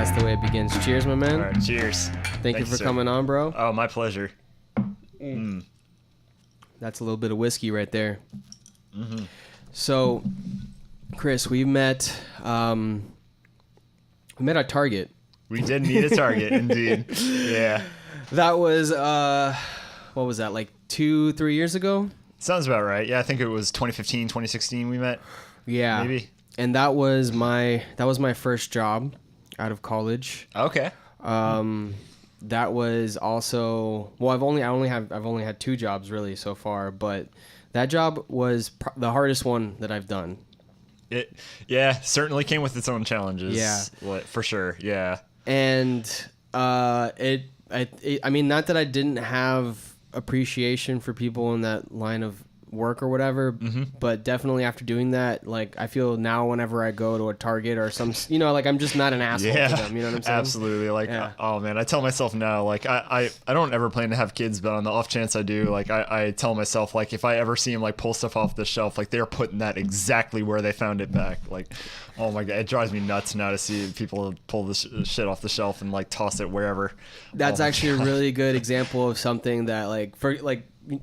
That's the way it begins. Cheers, my man. All right, cheers. Thank you for coming on, bro. Oh, my pleasure. That's a little bit of whiskey right there. Mm-hmm. So, Chris, we met at Target. We did meet at Target, indeed. Yeah. That was what was that, like 2-3 years ago? Sounds about right. Yeah, I think it was 2015, 2016 we met. Yeah. Maybe. And that was my first job out of college. Okay. That was also, well, I've only had 2 jobs really so far, but that job was the hardest one that I've done. It certainly came with its own challenges. Yeah, for sure. Yeah. And I mean, not that I didn't have appreciation for people in that line of work or whatever, but definitely after doing that, like, I feel now whenever I go to a Target or some, like, I'm just not an asshole to them, you know what I'm saying? Absolutely. Like, oh man, I tell myself now, like, I don't ever plan to have kids, but on the off chance I do, like, I tell myself, like, if I ever see them, like, pull stuff off the shelf, like, they're putting that exactly where they found it back. Like, oh my God, it drives me nuts now to see people pull this shit off the shelf and, like, toss it wherever. That's actually a really good example of something that,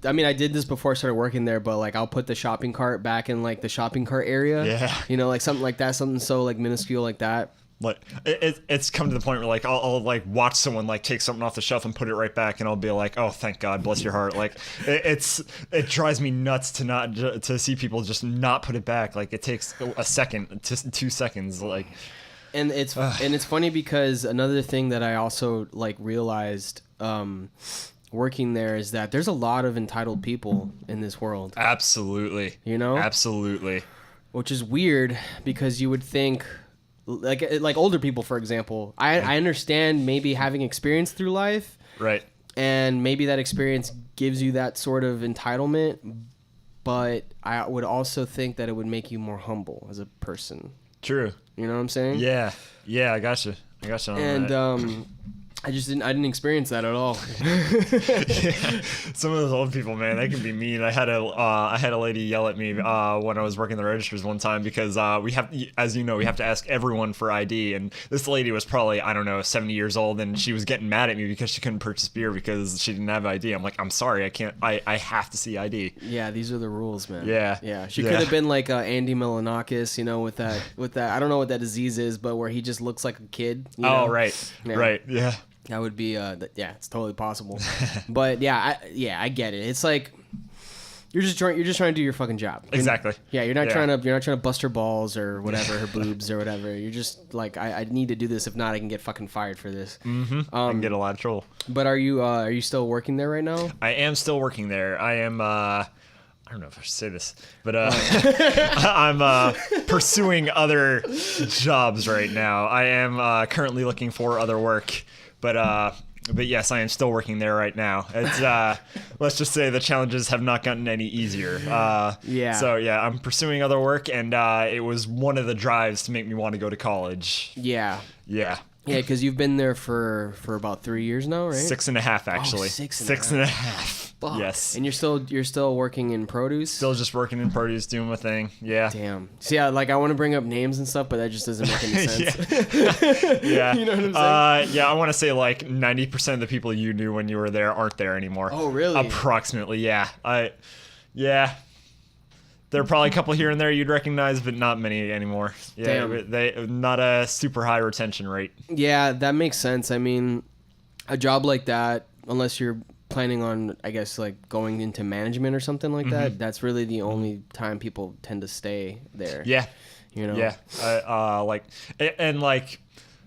I mean, I did this before I started working there, but, like, I'll put the shopping cart back in, like, the shopping cart area. Yeah. Like, something like that, something so, like, minuscule like that. Like, it's come to the point where, like, I'll like watch someone, like, take something off the shelf and put it right back, and I'll be like, oh, thank God, bless your heart. Like, it drives me nuts to see people just not put it back. Like, it takes a second, just 2 seconds, like. And it's funny because another thing that I also, like, realized working there is that there's a lot of entitled people in this world. Absolutely. Absolutely. Which is weird because you would think, like older people, for example, I understand maybe having experience through life. Right. And maybe that experience gives you that sort of entitlement, but I would also think that it would make you more humble as a person. True. You know what I'm saying? Yeah. Yeah, I gotcha. And I didn't experience that at all. Yeah. Some of those old people, man, they can be mean. I had a lady yell at me when I was working the registers one time because we have to ask everyone for ID, and this lady was probably, I don't know, 70 years old, and she was getting mad at me because she couldn't purchase beer because she didn't have ID. I'm like, I'm sorry, I can't. I have to see ID. Yeah, these are the rules, man. Yeah. She could have been like Andy Milonakis, with that. I don't know what that disease is, but where he just looks like a kid. Oh, right. Yeah. Right. Yeah. That would be, it's totally possible. But I get it. It's like you're just trying to do your fucking job. Exactly. Yeah, you're not trying to bust her balls or whatever, her boobs or whatever. You're just like, I need to do this. If not, I can get fucking fired for this. Mm-hmm. I can get a lot of trouble. But are you still working there right now? I am still working there. I am. I don't know if I should say this, but I'm pursuing other jobs right now. I am currently looking for other work. But yes, I am still working there right now. It's let's just say the challenges have not gotten any easier. So yeah, I'm pursuing other work, and it was one of the drives to make me want to go to college. Yeah, because you've been there for about 3 years now, right? 6.5 actually. Oh, 6.5. Fuck. Yes. And you're still working in produce? Still just working in produce, doing my thing. Yeah. Damn. See, I want to bring up names and stuff, but that just doesn't make any sense. Yeah. You know what I'm saying? Yeah, I want to say like 90% of the people you knew when you were there aren't there anymore. Oh, really? Approximately, yeah. There are probably a couple here and there you'd recognize, but not many anymore. Yeah, Damn. They not a super high retention rate. Yeah, that makes sense. I mean, a job like that, unless you're planning on, I guess, like going into management or something like that, that's really the only time people tend to stay there. Yeah. You know? Yeah.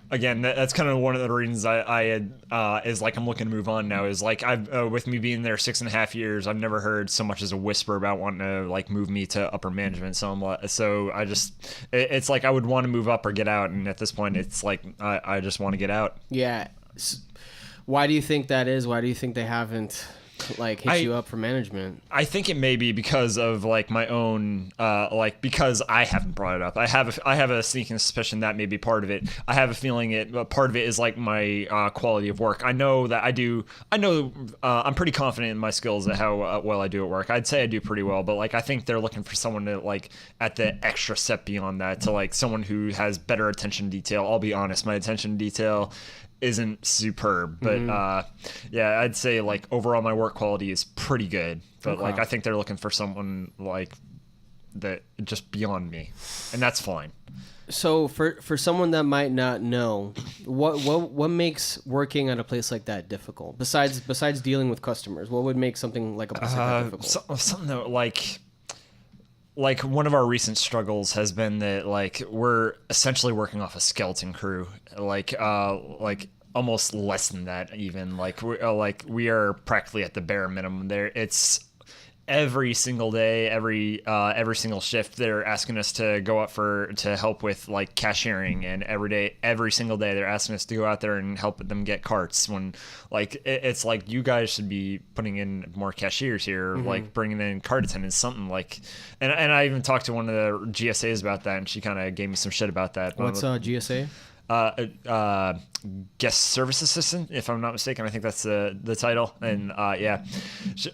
again, that's kind of one of the reasons I had is like I'm looking to move on now. Is like I've with me being there 6.5 years, I've never heard so much as a whisper about wanting to like move me to upper management. So I just it's like I would want to move up or get out, and at this point, it's like I just want to get out. Yeah. Why do you think that is? Why do you think they haven't like hit you up for management? I think it may be because of like my own like because I haven't brought it up. I have a sneaking suspicion that may be part of it. I have a feeling part of it is like my quality of work. I know that I'm pretty confident in my skills at how well I do at work. I'd say I do pretty well, but like I think they're looking for someone to like at the extra step beyond that, to like someone who has better attention to detail. I'll be honest, my attention to detail isn't superb, but yeah, I'd say like overall my work quality is pretty good, but like I think they're looking for someone like that just beyond me, and that's fine. So for someone that might not know, what makes working at a place like that difficult besides dealing with customers? What would make something like a place like that difficult? Something that like one of our recent struggles has been that like we're essentially working off a skeleton crew, like almost less than that even. Like we are practically at the bare minimum there. It's every single day, every single shift, they're asking us to go up to help with like cashiering, and every single day they're asking us to go out there and help them get carts, when like it's like you guys should be putting in more cashiers here, like bringing in cart attendants, something like, and I even talked to one of the GSAs about that, and she kind of gave me some shit about that. What's GSA? Guest service assistant, if I'm not mistaken. I think that's the title. And yeah,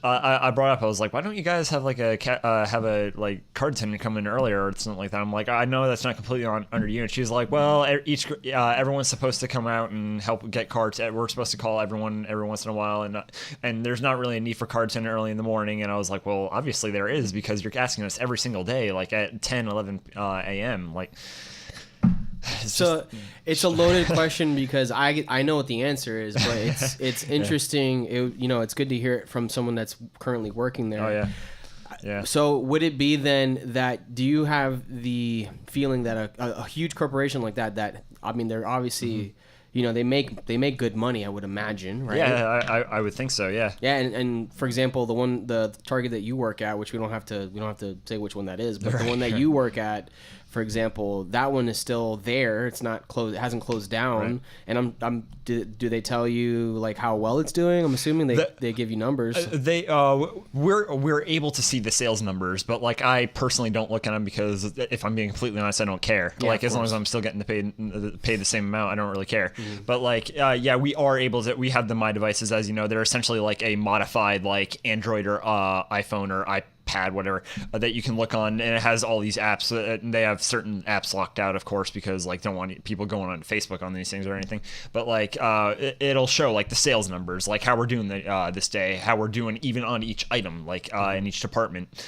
I brought up, I was like, why don't you guys have like have a like card attendant come in earlier or something like that? I'm like, I know that's not completely under you. And she's like, well, everyone's supposed to come out and help get cards. We're supposed to call everyone every once in a while, and there's not really a need for card attendant early in the morning. And I was like, well, obviously there is, because you're asking us every single day, like at 10, 11 a.m. like. It's a loaded question, because I know what the answer is, but it's interesting. It's good to hear it from someone that's currently working there. Oh yeah. Yeah. So would it be then that, do you have the feeling that a huge corporation like that, I mean, they're obviously, they make good money, I would imagine, right? Yeah, I would think so. Yeah. Yeah, and for example, the Target that you work at, which we don't have to say which one that is, but the one that you work at, for example, that one is still there. It's not closed. It hasn't closed down. Right. And do they tell you like how well it's doing? I'm assuming they give you numbers. We're able to see the sales numbers, but like I personally don't look at them, because if I'm being completely honest, I don't care. Yeah, like as long as I'm still getting paid the same amount, I don't really care. But like yeah, we are able to. We have the My Devices, as you know. They're essentially like a modified like Android or iPhone or iPad, whatever, that you can look on, and it has all these apps, and they have certain apps locked out, of course, because like don't want people going on Facebook on these things or anything. But like it'll show like the sales numbers, like how we're doing this day, how we're doing even on each item, like in each department.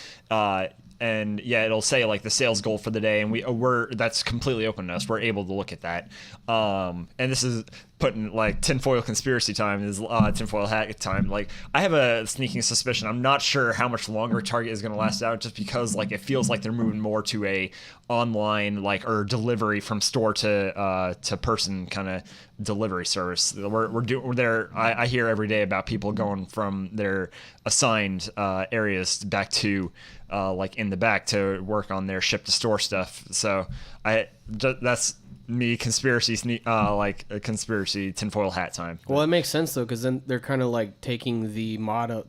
And yeah, it'll say like the sales goal for the day, and we're that's completely open to us. We're able to look at that. And this is putting like tinfoil conspiracy time, is tinfoil hat time. Like I have a sneaking suspicion. I'm not sure how much longer Target is going to last out, just because like it feels like they're moving more to a online like or delivery from store to person kind of delivery service. We're there. I hear every day about people going from their assigned areas back to like in the back to work on their ship to store stuff. So that's me conspiracy tinfoil hat time. Well, it makes sense though, because then they're kind of like taking the motto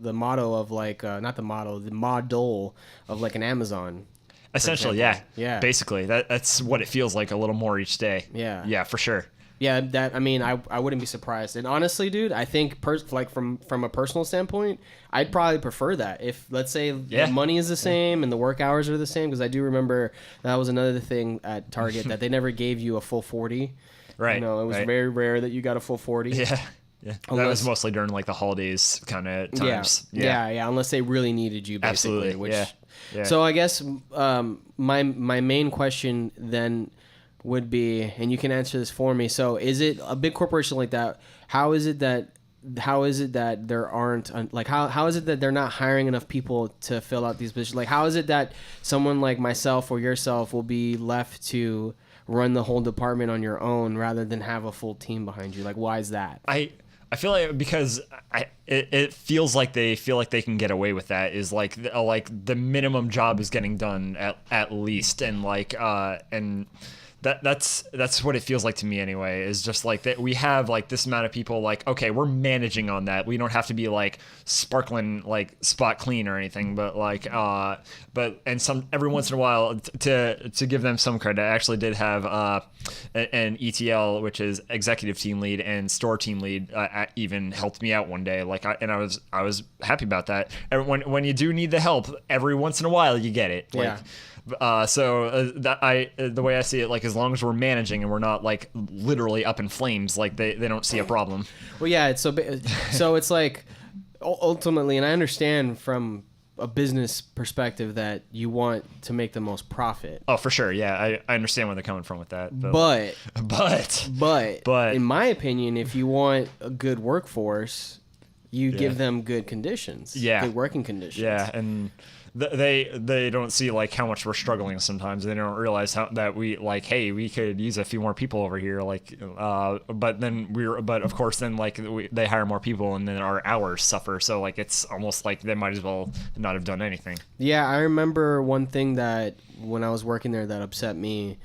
of like not the motto, the model of like an Amazon. Essentially, yeah. Basically, that's what it feels like a little more each day. Yeah, for sure. Yeah, I wouldn't be surprised. And honestly, dude, I think like from a personal standpoint, I'd probably prefer that. If let's say the money is the same and the work hours are the same, because I do remember that was another thing at Target that they never gave you a full 40. Right. It was very rare that you got a full 40. Yeah. Yeah, that was mostly during like the holidays kind of times. Yeah. Unless they really needed you, basically. Absolutely. Yeah. So I guess my main question then would be, and you can answer this for me. So is it a big corporation like that? How is it that there aren't like how is it that they're not hiring enough people to fill out these positions? Like how is it that someone like myself or yourself will be left to run the whole department on your own rather than have a full team behind you? Like, why is that? I feel like because it feels like they feel like they can get away with that is like the minimum job is getting done at least, and that's what it feels like to me anyway, is just like that we have like this amount of people, like, okay, we're managing on that. We don't have to be like sparkling, like spot clean or anything, but like and some every once in a while to give them some credit, I actually did have an ETL, which is executive team lead and store team lead, even helped me out one day, like I was happy about that. And when you do need the help, every once in a while you get it. Like, the way I see it, like, as long as we're managing and we're not like literally up in flames, like they don't see a problem. Well, yeah, it's so it's like ultimately, and I understand from a business perspective that you want to make the most profit. Oh, for sure. Yeah, I understand where they're coming from with that. But in my opinion, if you want a good workforce, you give them good conditions. Yeah. Good working conditions. Yeah, and they don't see like how much we're struggling sometimes. They don't realize that we like, hey, we could use a few more people over here, like but of course then like they hire more people and then our hours suffer, so like it's almost like they might as well not have done anything. Yeah, I remember one thing that when I was working there that upset me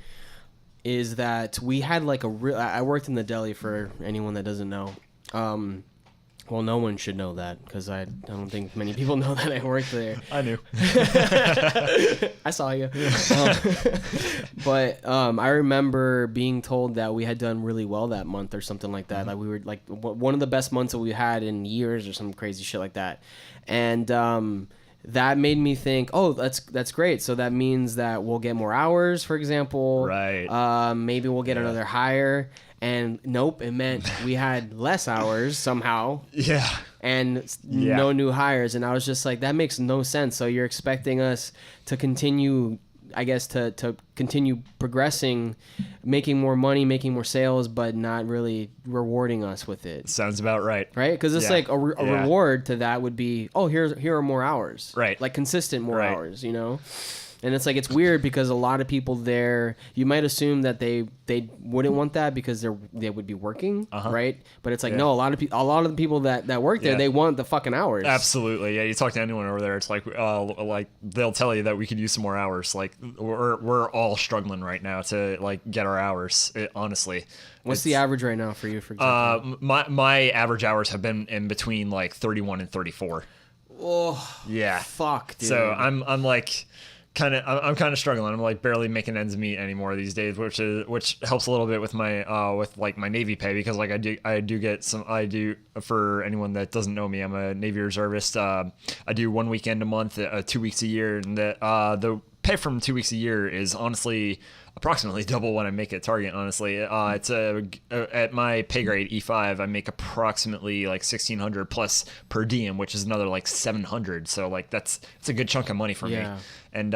is that we had like I worked in the deli, for anyone that doesn't know. Well, no one should know that because I don't think many people know that I worked there. I knew. I saw you. But I remember being told that we had done really well that month or something like that. Mm-hmm. Like we were like one of the best months that we had in years or some crazy shit like that. And that made me think, oh, that's great. So that means that we'll get more hours, for example. Right. Maybe we'll get another hire. And nope, it meant we had less hours somehow. Yeah. And no new hires. And I was just like, that makes no sense. So you're expecting us to continue, I guess, to continue progressing, making more money, making more sales, but not really rewarding us with it. Sounds about right. Right? Because it's like a reward to that would be, oh, here are more hours. Right. Like consistent more hours, you know? And it's like, it's weird because a lot of people there, you might assume that they wouldn't want that because they would be working, right? But it's like, no, a lot of the people that work there, they want the fucking hours. Absolutely. Yeah, you talk to anyone over there, it's like they'll tell you that we could use some more hours. Like we're all struggling right now to like get our hours, honestly. What's the average right now for you, for example? My average hours have been in between like 31 and 34. Oh, yeah. Fuck, dude. So I'm like I'm kind of struggling. I'm like barely making ends meet anymore these days, which helps a little bit with my with like my Navy pay, because like I do get some. For anyone that doesn't know me, I'm a Navy reservist. I do 1 weekend a month, 2 weeks a year, and the pay from 2 weeks a year is honestly approximately double what I make at Target. Honestly, it's at my pay grade E5, I make approximately like $1,600 plus per diem, which is another like $700. So like it's a good chunk of money for me. And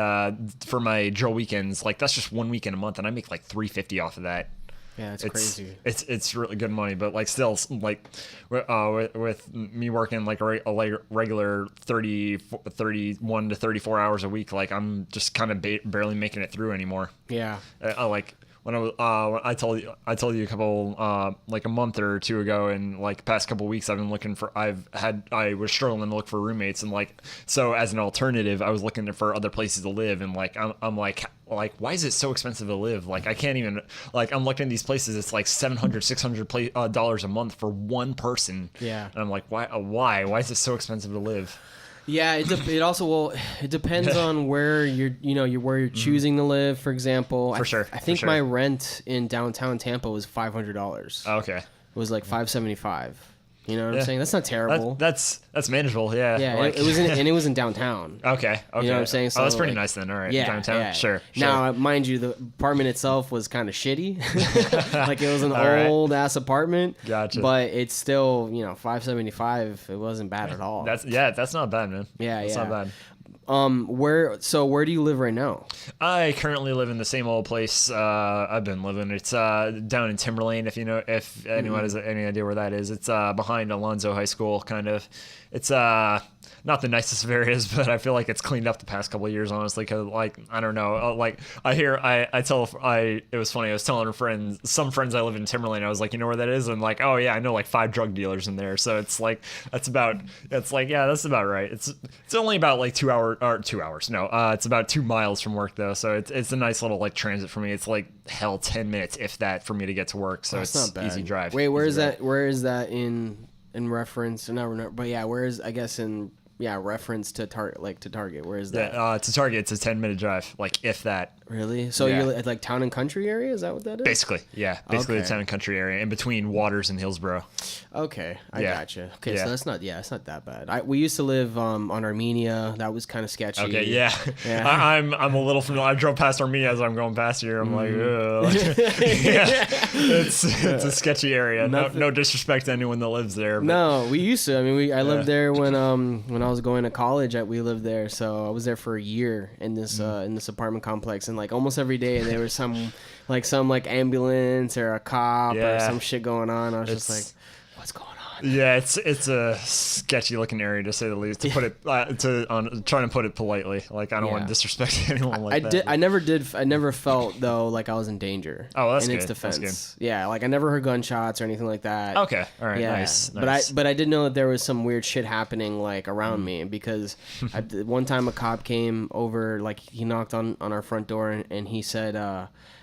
for my drill weekends, like that's just 1 weekend a month, and I make like $350 off of that. Yeah, it's crazy. It's really good money, but like still, like with me working like a regular 31 to 34 hours a week, like I'm just kind of barely making it through anymore. Yeah. Like when I told you a couple like a month or two ago, and like past couple weeks I've been looking for. I was struggling to look for roommates, and like so as an alternative, I was looking for other places to live, and like I'm like why is it so expensive to live? Like I can't even, like I'm looking at these places, it's like $700-$600 dollars a month for one person. Yeah. And I'm like, why is it so expensive to live? Yeah, it also it depends on where you're choosing to live. For example, for sure. I think my rent in downtown Tampa was $500. Okay. It was like $575. You know what I'm saying? That's not terrible. That's manageable. Yeah. Yeah. Like, it was in downtown. Okay. You know what I'm saying? So that's pretty nice then. All right. Yeah. Downtown. Yeah. Sure. Now, mind you, the apartment itself was kind of shitty. Like it was an old ass apartment. Gotcha. But it's still, $575. It wasn't bad at all. That's not bad, man. Yeah. That's not bad. Where do you live right now? I currently live in the same old place I've been living. It's down in Timberlane, if anyone has any idea where that is. It's behind Alonzo High School, kind of. It's not the nicest of areas, but I feel like it's cleaned up the past couple of years, honestly. Cause like I don't know, like it was funny. I was telling some friends I live in Timberlane. I was like, you know where that is? And like, oh yeah, I know like 5 drug dealers in there. So it's like that's about right. It's only about like 2 hours. No, it's about 2 miles from work though. So it's a nice little like transit for me. It's like 10 minutes if that for me to get to work. So it's not bad. Easy drive. Wait, where is that? Where is that in reference? No, but yeah, where is I guess in. Yeah, reference to Target. Where is that? To Target, it's a 10-minute drive, like if that. Really? So you're at like town and country area? Is that what that is? Basically, yeah. Basically, the town and country area in between Waters and Hillsborough. Okay, I gotcha. Okay, so it's not that bad. We used to live on Armenia. That was kind of sketchy. Okay, yeah. I'm a little familiar. I drove past Armenia as I'm going past here. I'm like, yeah. It's a sketchy area. No disrespect to anyone that lives there. But. No, we used to. I mean, I lived there when I was going to college. We lived there, so I was there for a year in this apartment complex, and like almost every day there was some ambulance or a cop or some shit going on. I was just like, what's going on? Yeah, it's a sketchy looking area to say the least. To put it trying to put it politely. Like I don't want to disrespect anyone like that. I never felt though like I was in danger. Oh, that's in good. its defense. That's good. Yeah, like I never heard gunshots or anything like that. Okay, all right, nice. But I did know that there was some weird shit happening like around me because one time a cop came over, like he knocked on our front door and he said,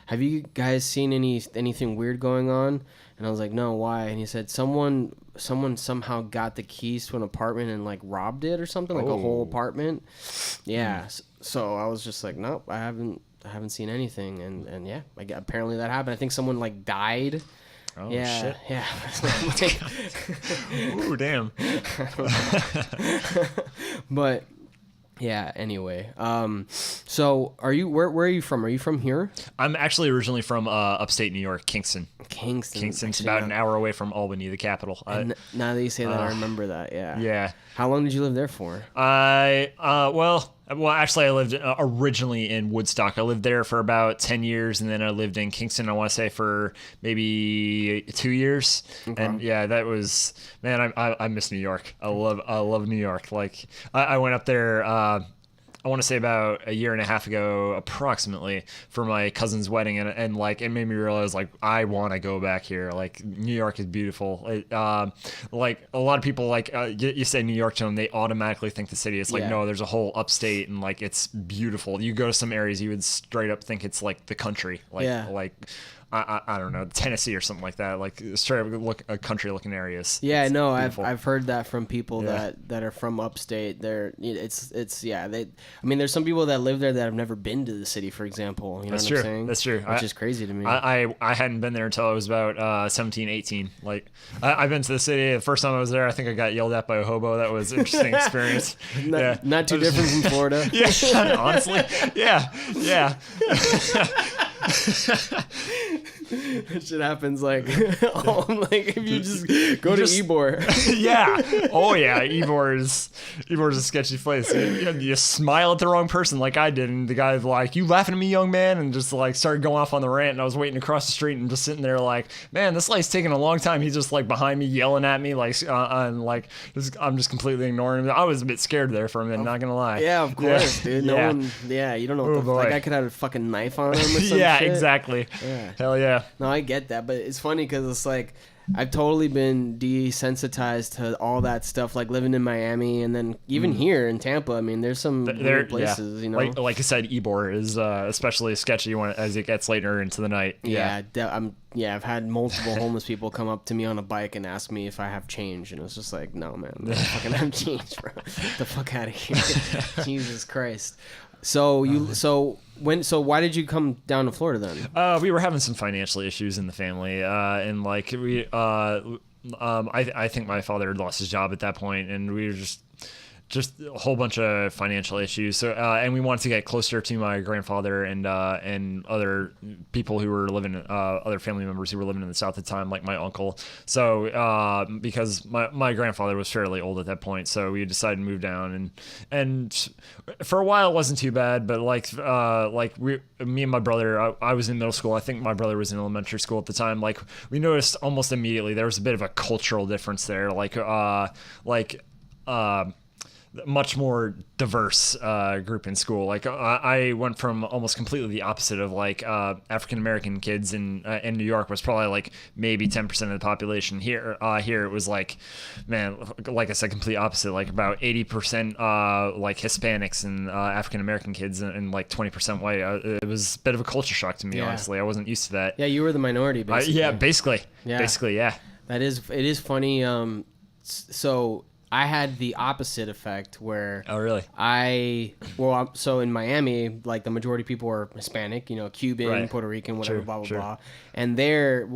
"Have you guys seen anything weird going on?" And I was like, "No, why?" And he said, Someone somehow got the keys to an apartment and like robbed it or something, like a whole apartment. Yeah. So I was just like, nope, I haven't seen anything. And yeah, apparently that happened. I think someone like died. Oh, shit. Yeah. Ooh, damn. But yeah, anyway. So where are you from? Are you from here? I'm actually originally from upstate New York, Kingston. Kingston's about an hour away from Albany, the capital. Now that you say that, I remember that, yeah. Yeah. How long did you live there for? Well, actually, I lived originally in Woodstock. I lived there for about 10 years, and then I lived in Kingston, I want to say, for maybe 2 years. Okay. And yeah, that was, man, I miss New York. I love New York. Like, I went up there, I want to say about a year and a half ago, approximately, for my cousin's wedding, and like it made me realize like I want to go back here. Like New York is beautiful. Like a lot of people like you say New York to them, they automatically think the city. It's like no, there's a whole upstate, and like it's beautiful. You go to some areas, you would straight up think it's like the country. Like I don't know, Tennessee or something like that, like straight up country looking areas. Yeah, no, I've heard that from people that are from upstate. There's some people that live there that have never been to the city, for example. You know what I'm saying? That's true. Which is crazy to me. I hadn't been there until I was about 17, 18. Like I've been to the city. The first time I was there, I think I got yelled at by a hobo. That was an interesting experience. Not too different from Florida. Yeah, honestly. Yeah. That shit happens like if you just go to Ybor. Yeah. Oh yeah. Ybor is a sketchy place. You smile at the wrong person like I did, and the guy's like, "You laughing at me, young man?" and just like started going off on the rant. And I was waiting across the street and just sitting there like, man, this light's taking a long time. He's just like behind me yelling at me like I'm just completely ignoring him. I was a bit scared there for a minute, not gonna lie. Yeah, of course, dude. No one. Yeah, you don't know what the guy could have a fucking knife on him or some yeah, shit. Exactly. Yeah. Hell yeah. No, I get that, but it's funny because it's like I've totally been desensitized to all that stuff, like living in Miami and then even here in Tampa. I mean, there's some weird places, you know. Like I said, Ybor is especially sketchy as it gets later into the night. I've had multiple homeless people come up to me on a bike and ask me if I have change, and it's just like, no, man, I don't fucking have change, bro. Get the fuck out of here. Jesus Christ. So why did you come down to Florida then? We were having some financial issues in the family, and like I think my father had lost his job at that point, and we were just just a whole bunch of financial issues. So, and we wanted to get closer to my grandfather and other people who were living, other family members who were living in the South at the time, like my uncle. So, because my grandfather was fairly old at that point, so we decided to move down, and for a while it wasn't too bad, but me and my brother, I was in middle school. I think my brother was in elementary school at the time. Like, we noticed almost immediately there was a bit of a cultural difference there. Much more diverse group in school. Like, I went from almost completely the opposite of African American kids in New York was probably like maybe 10% of the population. Here it was like, man, like I said, complete opposite. Like about 80% like Hispanics and African American kids and like 20% white. It was a bit of a culture shock to me, honestly. I wasn't used to that. Yeah, you were the minority, basically. Basically. It is funny. So I had the opposite effect where... Oh, really? So in Miami, like the majority of people are Hispanic, Cuban, right. Puerto Rican, whatever, Sure, blah, blah, sure. blah. And there,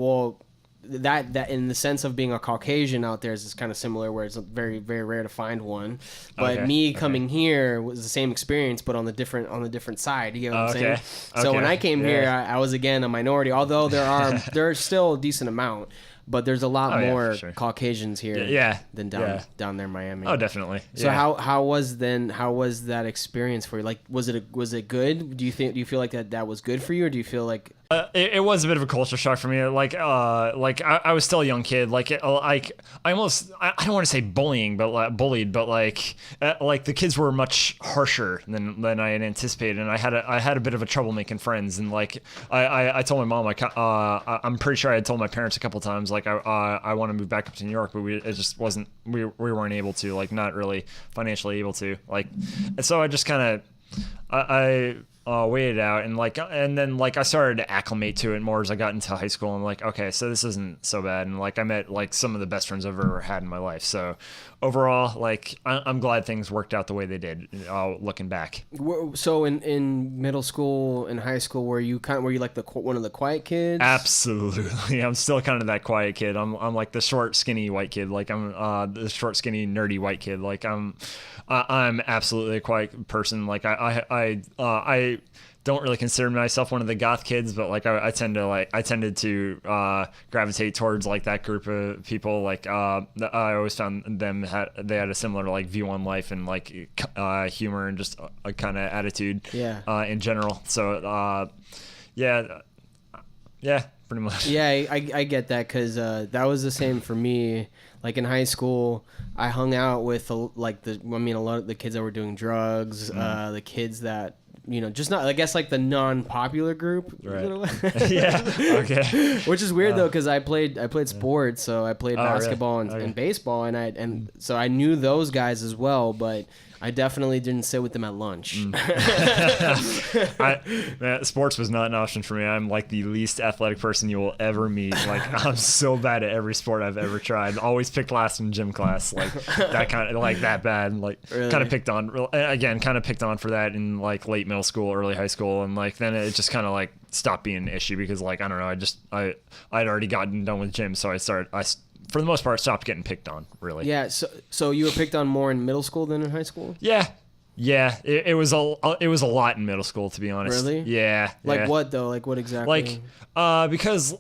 that in the sense of being a Caucasian out there is kind of similar, where it's very, very rare to find one. But me coming here was the same experience, but on the different side. You know what I'm saying? So when I came here, I was again a minority, although there's still a decent amount. But there's a lot more Caucasians here than down there in Miami. Oh, definitely. So how was that experience for you? Like, was it good? Do you feel like that was good for you, or do you feel like it was a bit of a culture shock for me. I was still a young kid. I don't want to say bullying, but bullied. But the kids were much harsher than I had anticipated, and I had a bit of a trouble making friends. And I told my mom, I'm pretty sure I had told my parents a couple times, I want to move back up to New York, but it just wasn't. We weren't able to, not really financially able to. And so I just kind of waited out, and then I started to acclimate to it more as I got into high school. I'm like, okay, so this isn't so bad, and I met some of the best friends I've ever had in my life. So overall, I'm glad things worked out the way they did. Looking back. So in middle school and high school, were you like one of the quiet kids? Absolutely, I'm still kind of that quiet kid. I'm like the short, skinny white kid. I'm the short, skinny, nerdy white kid. I'm absolutely a quiet person. I don't really consider myself one of the goth kids, but I tended to gravitate towards that group of people. I always found they had a similar view on life and humor and just a kind of attitude in general. So pretty much. Yeah, I get that, because that was the same for me. In high school, I hung out with a lot of the kids that were doing drugs, the kids that, just not, I guess, the non-popular group. Right. Yeah. Okay. Which is weird though, because I played sports, so I played basketball and baseball, and so I knew those guys as well, but I definitely didn't sit with them at lunch. Sports was not an option for me. I'm the least athletic person you will ever meet. I'm so bad at every sport I've ever tried. Always picked last in gym class. That kind of that bad. And really? Kind of picked on for that in late middle school, early high school, and then it just kind of stopped being an issue because I don't know. I'd already gotten done with gym, so I for the most part, stopped getting picked on, really. Yeah, so you were picked on more in middle school than in high school? Yeah. It was a lot in middle school, to be honest. Really? Yeah. What though? What exactly? Because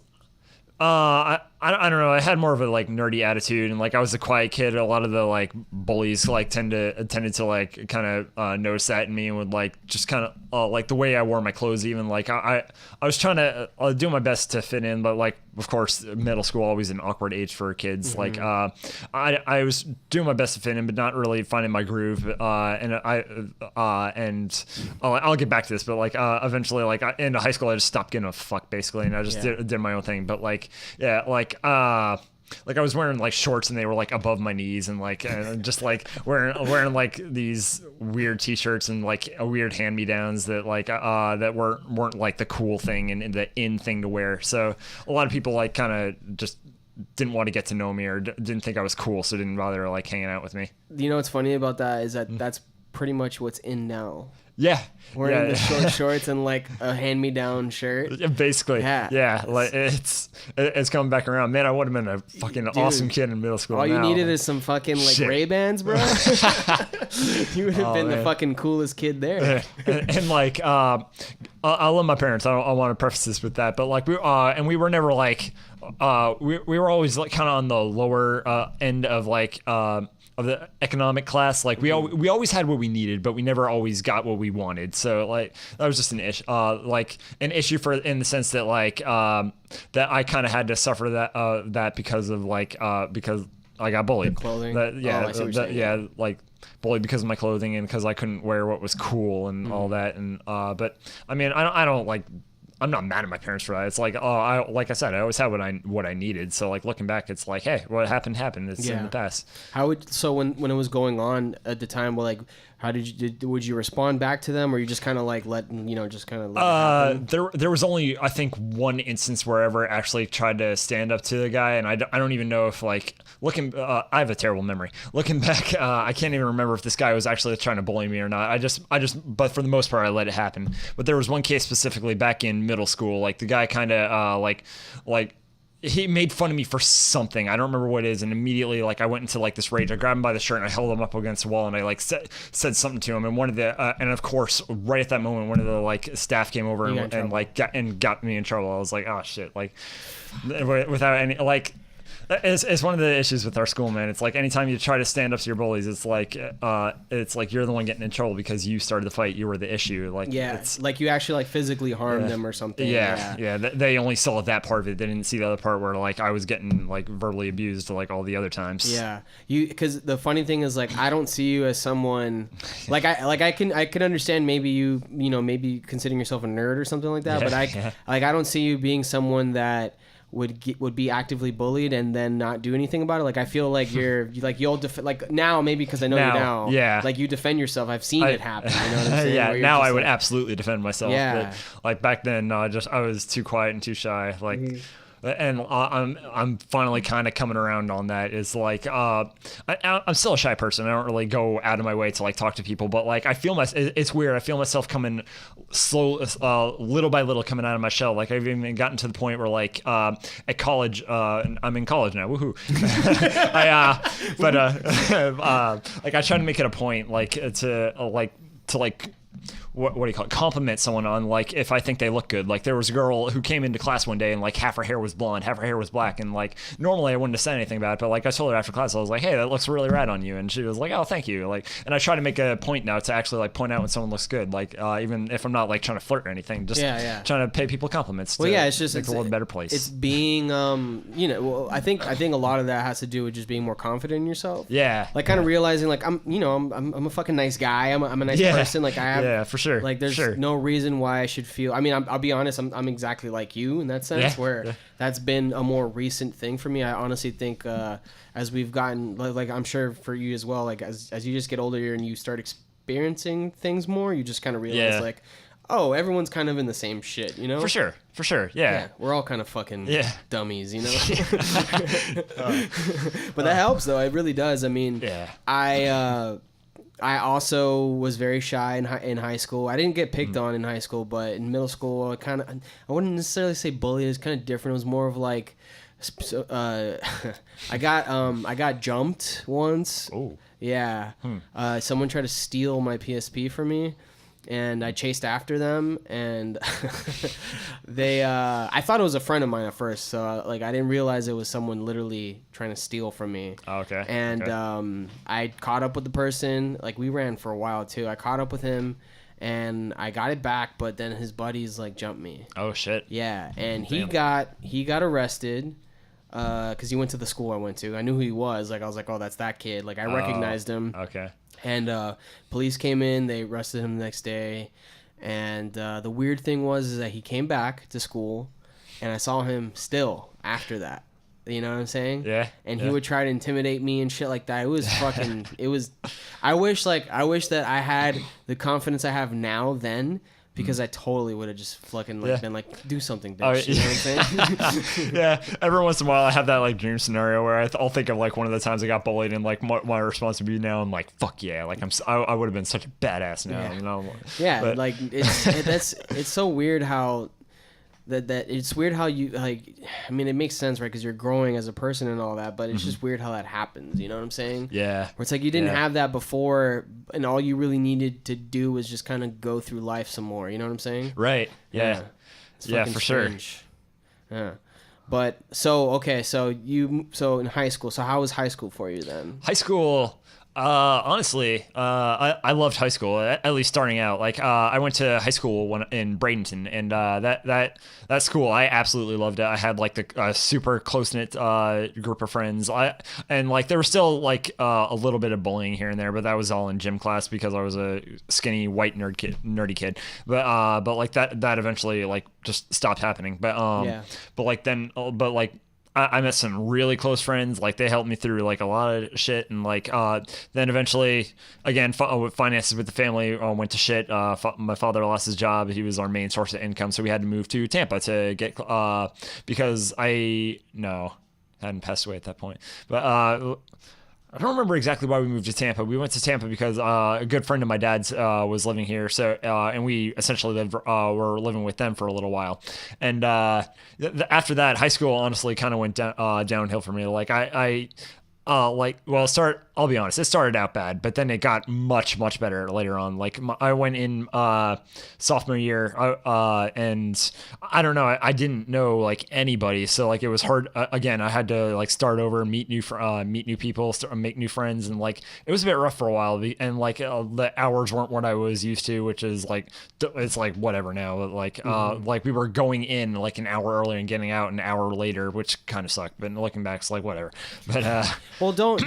I don't know. I had more of a nerdy attitude, and I was a quiet kid. A lot of the bullies tended to kind of notice that in me, and would just kind of the way I wore my clothes. Even I was trying to do my best to fit in, but of course middle school always an awkward age for kids. Mm-hmm. I was doing my best to fit in, but not really finding my groove. And I'll get back to this, but eventually into high school I just stopped giving a fuck basically, and I just did my own thing. But I was wearing shorts and they were above my knees, and just wearing these weird t-shirts and weird hand-me-downs that that weren't the cool thing and the in thing to wear. So a lot of people kind of just didn't want to get to know me or didn't think I was cool, so didn't bother hanging out with me. You know what's funny about that is that that's pretty much what's in now. Yeah. Wearing the short shorts and like a hand-me-down shirt. Basically. Yeah. Like it's coming back around. Man, I would have been a fucking awesome kid in middle school. All you needed is some fucking like Ray-Bans, bro. You would have been the fucking coolest kid there. And like, I love my parents. I want to preface this with that, but like we were never like, we were always like kind of on the lower end of like of the economic class. Like we always had what we needed, but we never always got what we wanted. So like that was just an issue, like an issue for in the sense that like that I kind of had to suffer that because of like because I got bullied. Your clothing. Like bullied because of my clothing and because I couldn't wear what was cool and all that. And but I mean I don't like. I'm not mad at my parents for that. It's like, like I said, I always had what I needed. So like looking back, it's like, hey, what happened. It's in the past. So when it was going on at the time, well, like, how would you respond back to them, or you just kind of like just kind of let it happen? There was only I think one instance where I ever actually tried to stand up to the guy, and I don't even know if like looking I have a terrible memory. Looking back, I can't even remember if this guy was actually trying to bully me or not. I just but for the most part I let it happen. But there was one case specifically back in middle school, like the guy kind of like he made fun of me for something. I don't remember what it is. And immediately, like, I went into like this rage. I grabbed him by the shirt and I held him up against the wall and I like said something to him. And one of the, and of course, right at that moment, one of the like staff came over and like got me in trouble. I was like, oh shit. Like without any, like, it's one of the issues with our school, man. It's like anytime you try to stand up to your bullies, it's like you're the one getting in trouble because you started the fight. You were the issue. Like it's like you actually like physically harmed them or something. Yeah. They only saw that part of it. They didn't see the other part where like I was getting like verbally abused like all the other times. Yeah, because the funny thing is like I don't see you as someone like I can understand maybe you maybe considering yourself a nerd or something like that, but I don't see you being someone that would be actively bullied and then not do anything about it. Like I feel like you'll like now maybe because I know you now. Yeah. Like you defend yourself. I've seen it happen. You know what I'm saying? Yeah. Now I would absolutely defend myself. Yeah. But like back then, no, I was too quiet and too shy. Like. Mm-hmm. And I'm finally kind of coming around on that. Is like I'm still a shy person. I don't really go out of my way to like talk to people, but like it's weird. I feel myself coming slow, little by little, coming out of my shell. Like I've even gotten to the point where like at college, I'm in college now. Woohoo! Like I try to make it a point like to what do you call it? Compliment someone on like if I think they look good. Like there was a girl who came into class one day and like half her hair was blonde, half her hair was black, and like normally I wouldn't have said anything about it, but like I told her after class, I was like, hey, that looks really rad on you, and she was like, oh, thank you. Like, and I try to make a point now to actually like point out when someone looks good, like even if I'm not like trying to flirt or anything, just trying to pay people compliments. Well, it's just make the world a better place. It's being well, I think a lot of that has to do with just being more confident in yourself. Yeah, like kind of realizing like I'm a fucking nice guy. I'm a nice person. Like I have for sure. Like there's no reason why I should feel. I mean, I'll be honest. I'm exactly like you in that sense. That's been a more recent thing for me. I honestly think as we've gotten like I'm sure for you as well. Like as you just get older and you start experiencing things more, you just kind of realize like, oh, everyone's kind of in the same shit, you know? For sure. Yeah. We're all kind of fucking dummies, you know? But that helps though. It really does. I mean, I also was very shy in high school. I didn't get picked on in high school, but in middle school, I wouldn't necessarily say bullied. It was kind of different. It was more of like, I got jumped once. Oh. Yeah. Someone tried to steal my PSP from me, and I chased after them, and I thought it was a friend of mine at first, so like I didn't realize it was someone literally trying to steal from me. Oh, okay. And I caught up with the person. Like we ran for a while too. I caught up with him, and I got it back, but then his buddies like jumped me. Oh shit. Yeah, and he got arrested. Because he went to the school I went to. I knew who he was. Like I was like, oh, that's that kid. Like I recognized him. Okay. And police came in. They arrested him the next day. And the weird thing was that he came back to school, and I saw him still after that. You know what I'm saying? Yeah. And he would try to intimidate me and shit like that. It was fucking. It was. I wish that I had the confidence I have now then. because I totally would have just fucking like been like, do something, bitch. Oh, you know what I'm saying? Yeah, every once in a while I have that like dream scenario where I'll think of like one of the times I got bullied, and like my response would be now I'm like, fuck yeah, like I would have been such a badass now, you know? Yeah, but, like it's so weird how that it's weird how you like. I mean, it makes sense, right? Because you're growing as a person and all that, but it's just weird how that happens. You know what I'm saying? Yeah. Where it's like you didn't have that before, and all you really needed to do was just kind of go through life some more. You know what I'm saying? Right. Yeah. It's Yeah, fucking for strange. Sure. Yeah. But so in high school. So how was high school for you then? High school. Honestly, I loved high school, at least starting out. Like, I went to high school in Bradenton, and that school, I absolutely loved it. I had like the super close knit group of friends. And like there was still like a little bit of bullying here and there, but that was all in gym class because I was a skinny white nerdy kid. But like that eventually like just stopped happening. But I met some really close friends. Like they helped me through like a lot of shit, and like then eventually, again, finances with the family went to shit. My father lost his job; he was our main source of income, so we had to move to Tampa to get because hadn't passed away at that point, but. I don't remember exactly why we moved to Tampa. We went to Tampa because a good friend of my dad's was living here, so and we essentially were living with them for a little while. And after that, high school honestly kind of went downhill for me. Like I'll be honest, it started out bad, but then it got much, much better later on. Like I went in sophomore year, and I don't know, I didn't know like anybody, so like it was hard. Again, I had to like start over, meet new people, make new friends, and like it was a bit rough for a while. And like the hours weren't what I was used to, which is like it's like whatever now. But like like we were going in like an hour earlier and getting out an hour later, which kind of sucked. But looking back, it's like whatever. But well, don't.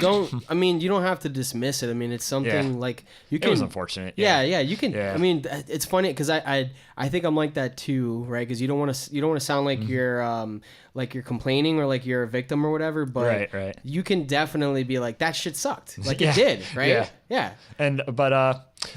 I mean, you don't have to dismiss it. I mean, it's something like you can. It was unfortunate. Yeah, you can. Yeah. I mean, it's funny because I think I'm like that too, right? Because you don't want to sound like you're complaining or like you're a victim or whatever. But right. you can definitely be like, that shit sucked. Like it did, right? Yeah. And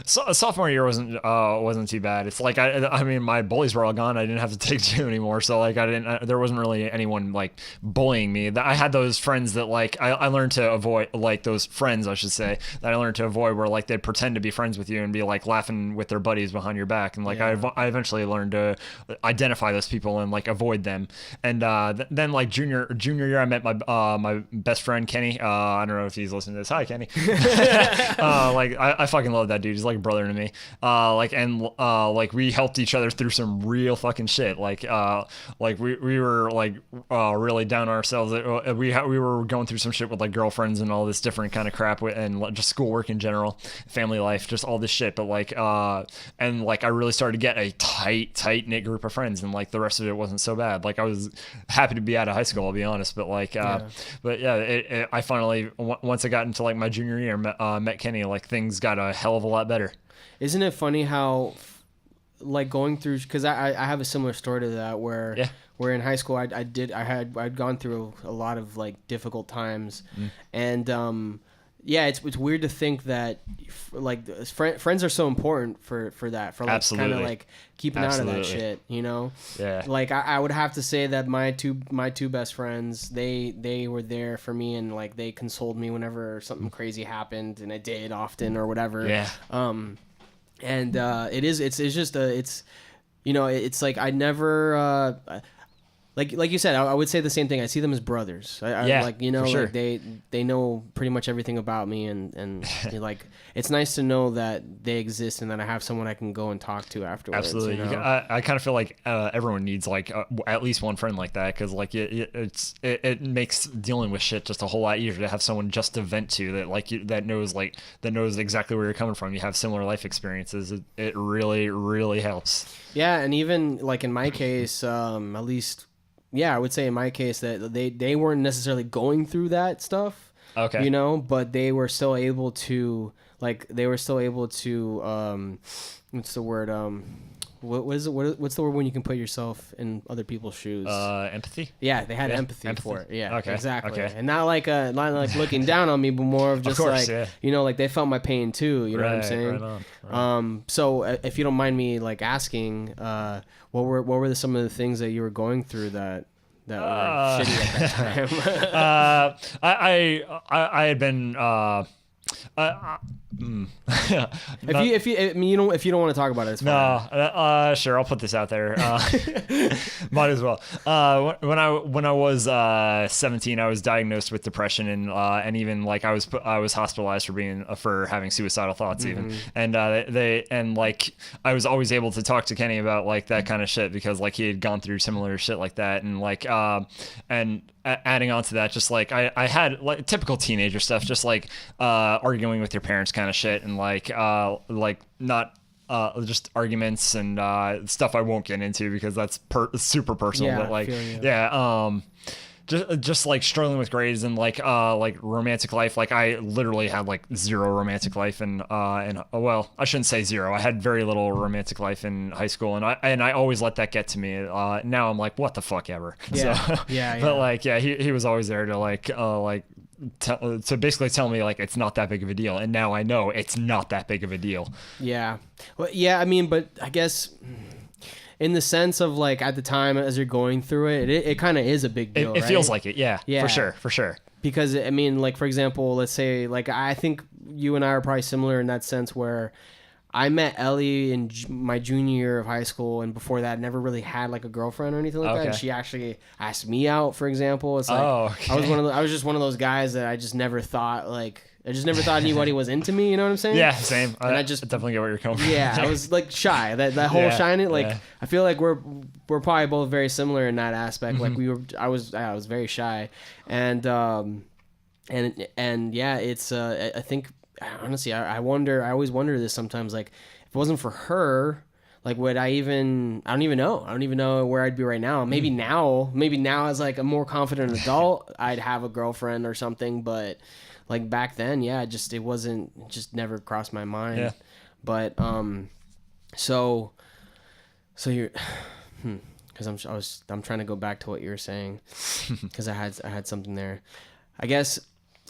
sophomore year wasn't too bad. It's like I mean my bullies were all gone. I didn't have to take two anymore, so like there wasn't really anyone like bullying me. I had those friends that like I learned to avoid, like those friends I should say that I learned to avoid, where like they'd pretend to be friends with you and be like laughing with their buddies behind your back, and like I eventually learned to identify those people and like avoid them. And then like junior year I met my best friend Kenny. I don't know if he's listening to this. Hi Kenny. Like I fucking love that dude. He's like a brother to me. Like we helped each other through some real fucking shit. Like we were like really down on ourselves. We were going through some shit with like girlfriends and all this different kind of crap and just schoolwork in general, family life, just all this shit. But like and like I really started to get a tight knit group of friends, and like the rest of it wasn't so bad. Like I was happy to be out of high school, I'll be honest. But like I finally, once I got into like my junior year, met Kenny. Like things got a hell of a lot better. Isn't it funny how like going through, because I have a similar story to that where in high school I'd gone through a lot of like difficult times, and it's weird to think that like friends are so important for that, for like kind of like keeping out of that shit, you know? Yeah. Like I would have to say that my two best friends, they were there for me, and like they consoled me whenever something crazy happened, and it did often or whatever. Yeah. It's you know, it's like I never like you said, I would say the same thing. I see them as brothers. Like, you know, sure. like they know pretty much everything about me, and like it's nice to know that they exist and that I have someone I can go and talk to afterwards. Absolutely. You know? I kind of feel like everyone needs like at least one friend like that, because like it makes dealing with shit just a whole lot easier to have someone just to vent to, that like that knows exactly where you're coming from. You have similar life experiences. It really, really helps. Yeah, and even like in my case, at least. Yeah, I would say in my case that they weren't necessarily going through that stuff. Okay. You know, but they were still able to what's the word? what is it? What's the word when you can put yourself in other people's shoes? Empathy. Yeah, they had empathy for it. Yeah, okay. exactly. Okay. And not like looking down on me, but more of just course, like like they felt my pain too. You know what I'm saying? Right on. So if you don't mind me like asking, what were some of the things that you were going through that were shitty at that time? I had been. If you don't want to talk about it, it's fine. No, sure, I'll put this out there. Might as well. When I was 17, I was diagnosed with depression, and even like I was hospitalized for having suicidal thoughts even, and I was always able to talk to Kenny about like that kind of shit because like he had gone through similar shit like that, and like adding on to that, just like I had like typical teenager stuff, just like arguing with your parents kind of shit, and like not just arguments and stuff I won't get into because that's super personal. But like just like struggling with grades and like romantic life. Like I literally had like zero romantic life and well, I shouldn't say zero. I had very little romantic life in high school, and I always let that get to me. Now I'm like, what the fuck ever. Yeah. So, yeah. But like, yeah, he was always there to to basically tell me like it's not that big of a deal, and now I know it's not that big of a deal. Yeah. Well, yeah. I mean, but I guess in the sense of like at the time as you're going through it kind of is a big deal. It feels like it, yeah, for sure. Because I mean, like for example, let's say like I think you and I are probably similar in that sense where I met Ellie in my junior year of high school, and before that, never really had like a girlfriend or anything like that. And she actually asked me out, for example. It's like I was just one of those guys that I just never thought anybody was into me. You know what I'm saying? Yeah, same. And I just definitely get where you're coming from. Yeah, I was like shy. That whole shyness. Like I feel like we're probably both very similar in that aspect. Like I was very shy, and yeah, it's I think. Honestly, I always wonder this sometimes, like if it wasn't for her, like would I don't even know where I'd be right now. Maybe now as like a more confident adult, I'd have a girlfriend or something, but like back then, it just never crossed my mind. Yeah. But so you're because I'm trying to go back to what you were saying because I had something there, I guess.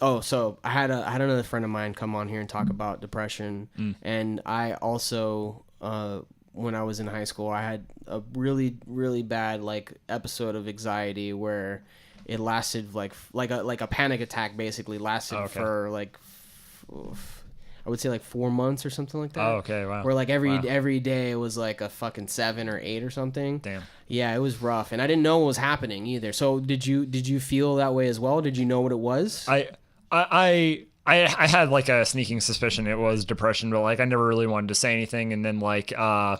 Oh, so I had another friend of mine come on here and talk about depression, and I also when I was in high school, I had a really really bad like episode of anxiety where it lasted like a panic attack basically lasted for like I would say like 4 months or something like that. Oh, okay, wow. Where like every day it was like a fucking 7 or 8 or something. Damn. Yeah, it was rough, and I didn't know what was happening either. So did you feel that way as well? Did you know what it was? I had like a sneaking suspicion it was depression, but like I never really wanted to say anything. And then like, I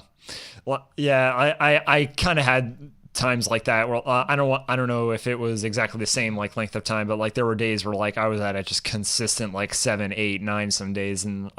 kind of had times like that where I don't know if it was exactly the same like length of time, but like there were days where like I was at a just consistent like 7, 8, 9 some days, and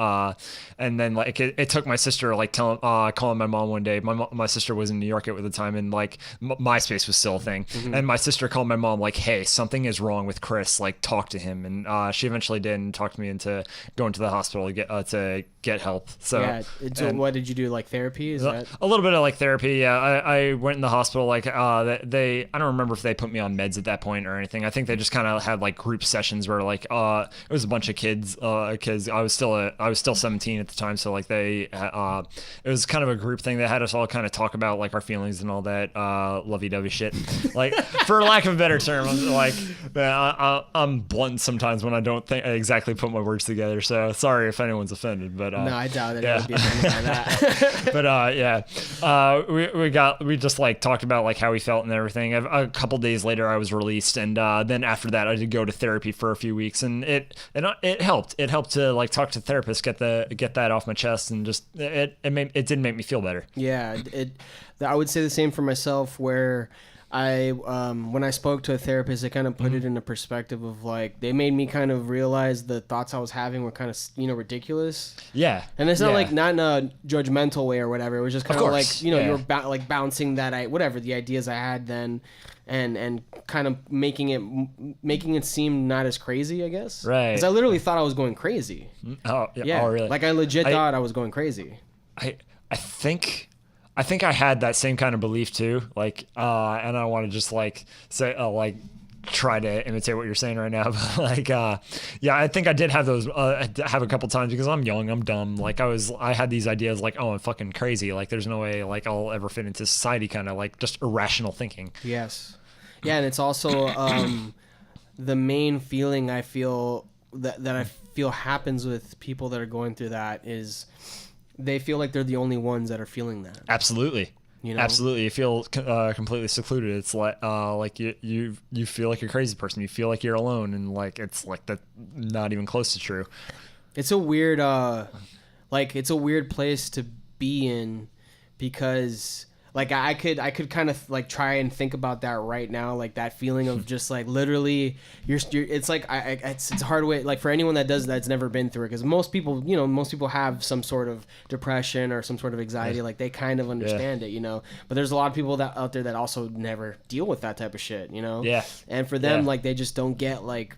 then like it took my sister like calling my mom one day. My sister was in New York at the time, and like MySpace was still a thing, and my sister called my mom like, hey, something is wrong with Chris, like talk to him, and she eventually did and talked me into going to the hospital to get help. So yeah. So what did you do, like therapy? Is that a little bit of like therapy? Yeah, I went in the hospital like I don't remember if they put me on meds at that point or anything. I think they just kind of had like group sessions where like it was a bunch of kids because I was still 17 at the time, so like it was kind of a group thing. They had us all kind of talk about like our feelings and all that lovey-dovey shit. Like for lack of a better term, I'm blunt sometimes when I don't exactly put my words together. So sorry if anyone's offended, but no, I doubt it. Yeah. I would be offended by that. But we just like talked about like how we felt and everything. A couple days later, I was released, and then after that, I did go to therapy for a few weeks, and it helped. It helped to like talk to therapists, get that off my chest, and just it did make me feel better. Yeah, I would say the same for myself, where I when I spoke to a therapist, it kind of put it in a perspective of like they made me kind of realize the thoughts I was having were kind of ridiculous. Yeah, and it's not like not in a judgmental way or whatever. It was just kind of like you were like bouncing the ideas I had then, and kind of making it seem not as crazy, I guess. Right. Because I literally thought I was going crazy. Oh yeah. Oh really? Like I legit thought I was going crazy. I think I think I had that same kind of belief too. Like, and I want to just like say, like, try to imitate what you're saying right now. But like, yeah, I think I did have those, have a couple times because I'm young, I'm dumb. Like I had these ideas like, oh, I'm fucking crazy. Like there's no way like I'll ever fit into society, kind of like just irrational thinking. Yes. Yeah. And it's also, the main feeling I feel that I feel happens with people that are going through that is they feel like they're the only ones that are feeling that. Absolutely. You know? Absolutely. You feel completely secluded. It's like you feel like you're a crazy person. You feel like you're alone, and like it's like that, not even close to true. It's a weird it's a weird place to be in, because like I could kind of like try and think about that right now, like that feeling of just like literally you're it's like it's a hard way, like for anyone that's never been through it, because most people have some sort of depression or some sort of anxiety, like they kind of understand it, but there's a lot of people that out there that also never deal with that type of shit, and for them like they just don't get like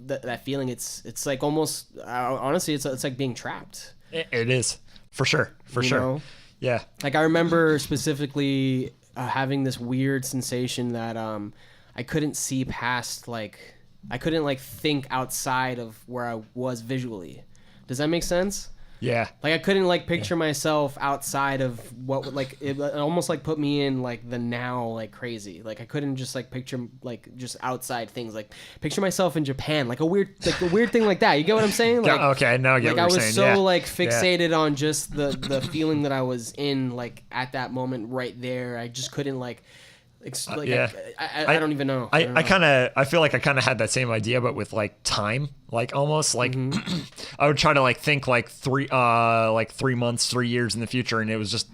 that feeling. It's like almost honestly it's like being trapped. It is for sure know? Yeah. Like I remember specifically having this weird sensation that I couldn't see past, like I couldn't like think outside of where I was visually. Does that make sense? Yeah. Like I couldn't like picture myself outside of what, like it almost like put me in like the now, like crazy. Like I couldn't just like picture like just outside things, like picture myself in Japan, like a weird thing like that. You get what I'm saying? Like, okay, now I get what you're saying. Like I was so like fixated on just the feeling that I was in, like at that moment right there. I just couldn't like I don't even know. I feel like I kind of had that same idea, but with like time, like almost like I would try to like think like 3 months, 3 years in the future, and it was just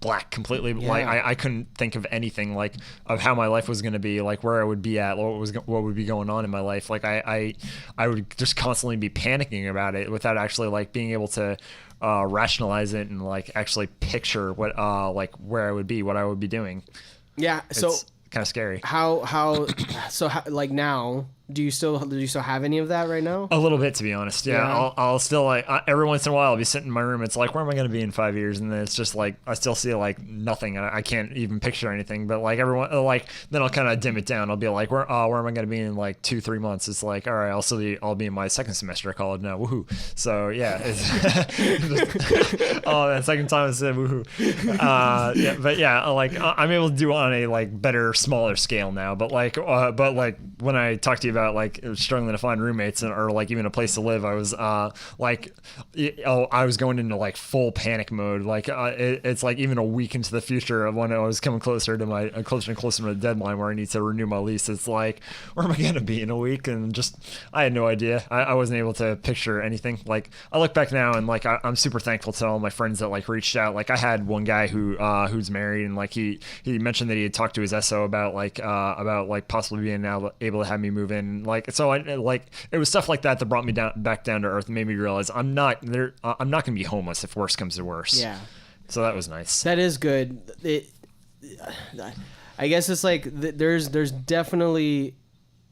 black completely. Like I couldn't think of anything like of how my life was going to be, like where I would be at, what would be going on in my life. Like I would just constantly be panicking about it without actually like being able to rationalize it and like actually picture what like where I would be, what I would be doing. Yeah, so it's kind of scary. How like now, do you still have any of that right now? A little bit, to be honest. Yeah. I'll still like every once in a while I'll be sitting in my room. It's like, where am I going to be in 5 years? And then it's just like I still see like nothing, and I can't even picture anything. But like everyone, like then I'll kind of dim it down. I'll be like, where am I going to be in like 2-3 months? It's like, all right, I'll be in my second semester of college now. Woohoo! So yeah, it's that second time I said woohoo. Yeah, but yeah, like I'm able to do on a like better, smaller scale now. But like when I talk to you about like struggling to find roommates or like even a place to live, I was I was going into like full panic mode. Like it's like even a week into the future of when I was coming closer and closer to the deadline where I need to renew my lease. It's like, where am I going to be in a week? And just I had no idea. I wasn't able to picture anything. Like I look back now and like I'm super thankful to all my friends that like reached out. Like I had one guy who's married, and like he mentioned that he had talked to his SO about possibly being able to have me move in. Like so I like it was stuff like that brought me back down to earth and made me realize I'm not gonna be homeless if worse comes to worse. Yeah. So that was nice. That is good. I guess it's like there's definitely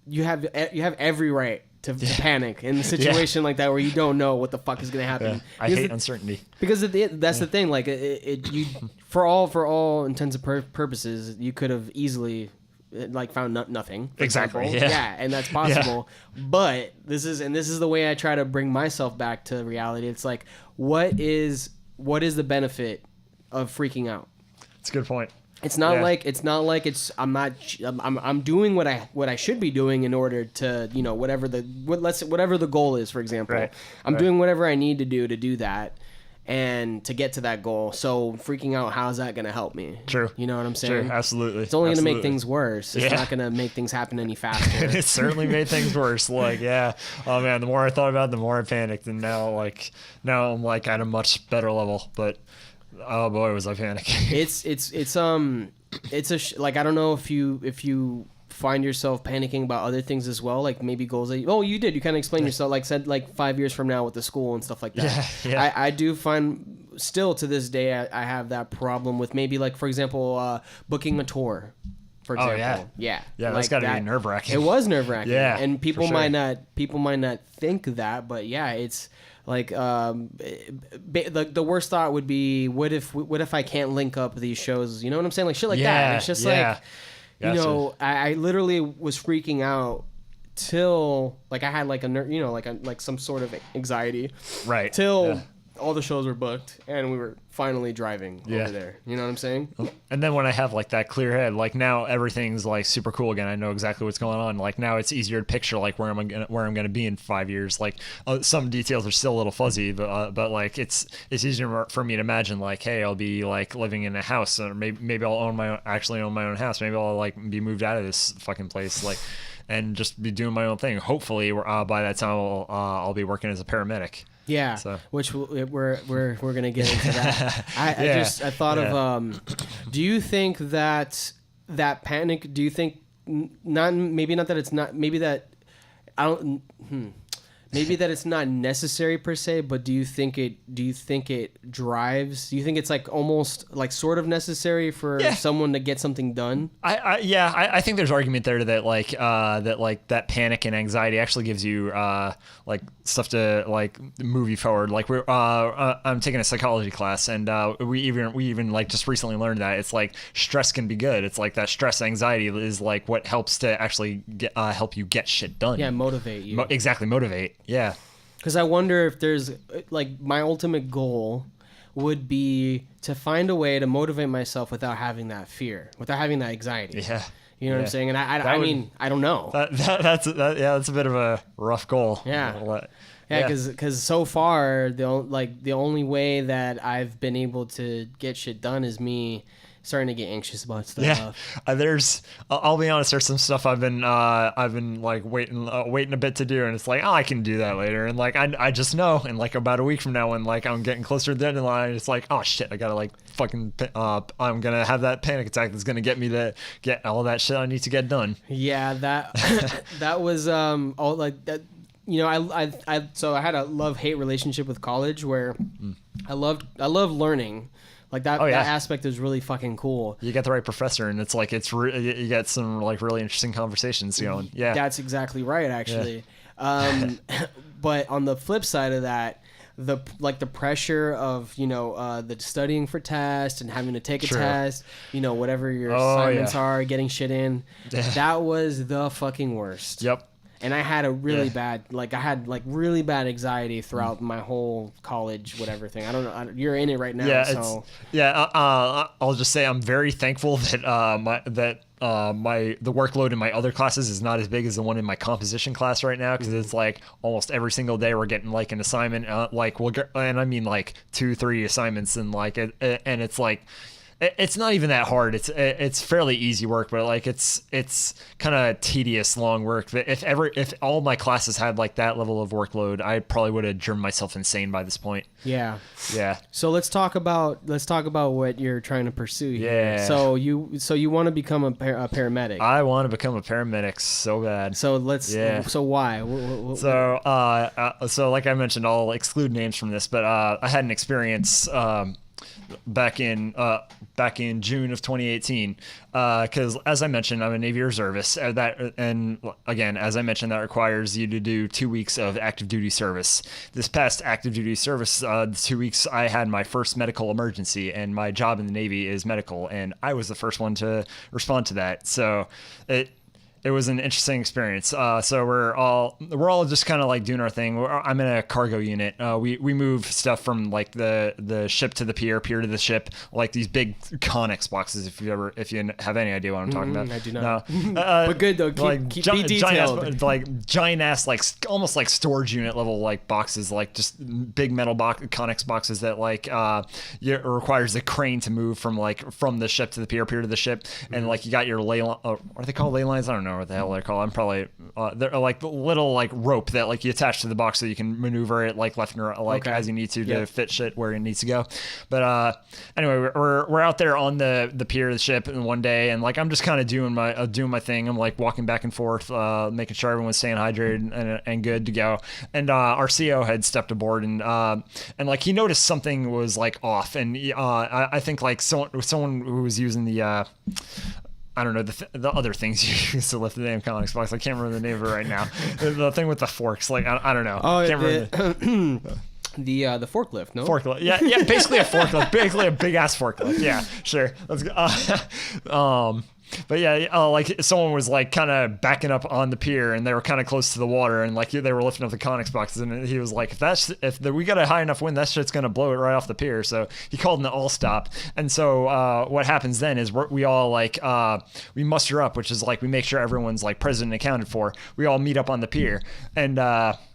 you have every right to panic in a situation like that where you don't know what the fuck is gonna happen. Yeah. I hate uncertainty. Because that's the thing. Like you for all intents and purposes, you could have easily like found nothing. Exactly. Yeah, and that's possible. Yeah. But this is the way I try to bring myself back to reality. It's like, what is the benefit of freaking out? It's a good point. It's not like I'm doing what I should be doing in order to, whatever the goal is, for example. Right. I'm doing whatever I need to do that and to get to that goal. So freaking out, how is that going to help me? True. You know what I'm saying? True. Absolutely. It's only going to make things worse. It's not going to make things happen any faster. It certainly made things worse. Like, yeah. Oh man, the more I thought about it, the more I panicked, and now I'm like at a much better level, but oh boy, was I panicking. Like I don't know if you find yourself panicking about other things as well, like maybe goals that you kind of explained yourself, like said like 5 years from now with the school and stuff like that. Yeah. I do find still to this day I have that problem with maybe like, for example, booking a tour. for Oh, example. yeah. Yeah. Yeah, that's got to be nerve-wracking. It was nerve-wracking. Yeah, And people for might sure. not think that, but yeah, it's like the worst thought would be what if I can't link up these shows? You know what I'm saying? Like shit like that. It's just like you Gotcha. know, I literally was freaking out till like I had like like some sort of anxiety. Right. Till all the shows were booked and we were finally driving Yeah. over there. You know what I'm saying? And then when I have like that clear head, like now everything's like super cool again. I know exactly what's going on. Like now it's easier to picture like where I'm gonna be in 5 years. Like some details are still a little fuzzy, but like it's easier for me to imagine like, hey, I'll be like living in a house, or maybe I'll actually own my own house. Maybe I'll like be moved out of this fucking place, like, and just be doing my own thing. Hopefully, by that time I'll be working as a paramedic. Yeah, So. which we're gonna get into that. I thought of do you think that panic? Do you think maybe not that it's not maybe that I don't maybe that it's not necessary per se, but do you think it drives? Do you think it's like almost like sort of necessary for someone to get something done? I think there's argument there that panic and anxiety actually gives you like stuff to like move you forward. Like I'm taking a psychology class, and we even like just recently learned that it's like stress can be good. It's like that stress anxiety is like what helps to actually help you get shit done. Yeah, motivate you. Exactly, motivate. Yeah. Because I wonder if there's like my ultimate goal would be to find a way to motivate myself without having that fear, without having that anxiety. Yeah. You know what I'm saying? And I mean, I don't know. That's a bit of a rough goal. Yeah. Yeah, because so far the only way that I've been able to get shit done is me starting to get anxious about stuff. Yeah, I'll be honest, there's some stuff I've been like waiting a bit to do, and it's like, oh, I can do that later, and like I just know, and like about a week from now when like I'm getting closer to the deadline, it's like, oh shit, I gotta like fucking I'm gonna have that panic attack that's gonna get me to get all that shit I need to get done. Yeah, that was all like that. You know, I had a love-hate relationship with college where I love learning. Like that aspect is really fucking cool. You get the right professor, and it's like you get some like really interesting conversations going. Yeah, that's exactly right, actually. Yeah. But on the flip side of that, the pressure of the studying for tests and having to take a test, whatever your assignments are, getting shit in, that was the fucking worst. Yep. And I had a really bad, really bad anxiety throughout my whole college, whatever thing. I don't know. You're in it right now. I'll just say I'm very thankful that the workload in my other classes is not as big as the one in my composition class right now, because it's like almost every single day we're getting like an assignment, and I mean like 2-3 assignments, and like and it's like. It's not even that hard. It's fairly easy work, but like it's kind of tedious, long work. But if all my classes had like that level of workload, I probably would have driven myself insane by this point. Yeah. Yeah. So let's talk about what you're trying to pursue here. Yeah. So you want to become a paramedic? I want to become a paramedic so bad. So let's. Yeah. So why? So like I mentioned, I'll exclude names from this, but I had an experience. Back in June of 2018, because as I mentioned, I'm a Navy reservist. And again, as I mentioned, that requires you to do 2 weeks of active duty service. This past active duty service, 2 weeks, I had my first medical emergency, and my job in the Navy is medical, and I was the first one to respond to that. So it was an interesting experience. So we're all just kind of like doing our thing. I'm in a cargo unit. We move stuff from like the ship to the pier to the ship, like these big Connex boxes. If you have any idea what I'm talking about. I do not. No. But good though. Keep be detailed. Giant ass, like almost like storage unit level like boxes, like just big metal Connex boxes that like it requires a crane to move from the ship to the pier to the ship, and like you got your ley line. What are they called? Ley lines? I don't know what the hell they're called. I'm probably they're like little like rope that like you attach to the box so you can maneuver it like left and right, like as you need to fit shit where it needs to go. But anyway, we're out there on the pier of the ship, and one day, and like I'm just kind of doing my thing. I'm like walking back and forth, making sure everyone's staying hydrated and good to go. And our CO had stepped aboard, and like he noticed something was like off, and I think like someone who was using the I don't know, the other things you used to lift the damn Conex box. I can't remember the name of it right now. The thing with the forks, like, I don't know. Oh, can't remember the forklift, no? Forklift. Yeah, basically a forklift. Basically a big-ass forklift. Yeah, sure. Let's go. But yeah, like someone was like kind of backing up on the pier, and they were kind of close to the water, and like they were lifting up the Conex boxes, and he was like, if we got a high enough wind, that shit's gonna blow it right off the pier. So he called an all stop, and so what happens then is we all like we muster up, which is like we make sure everyone's like present and accounted for. We all meet up on the pier, and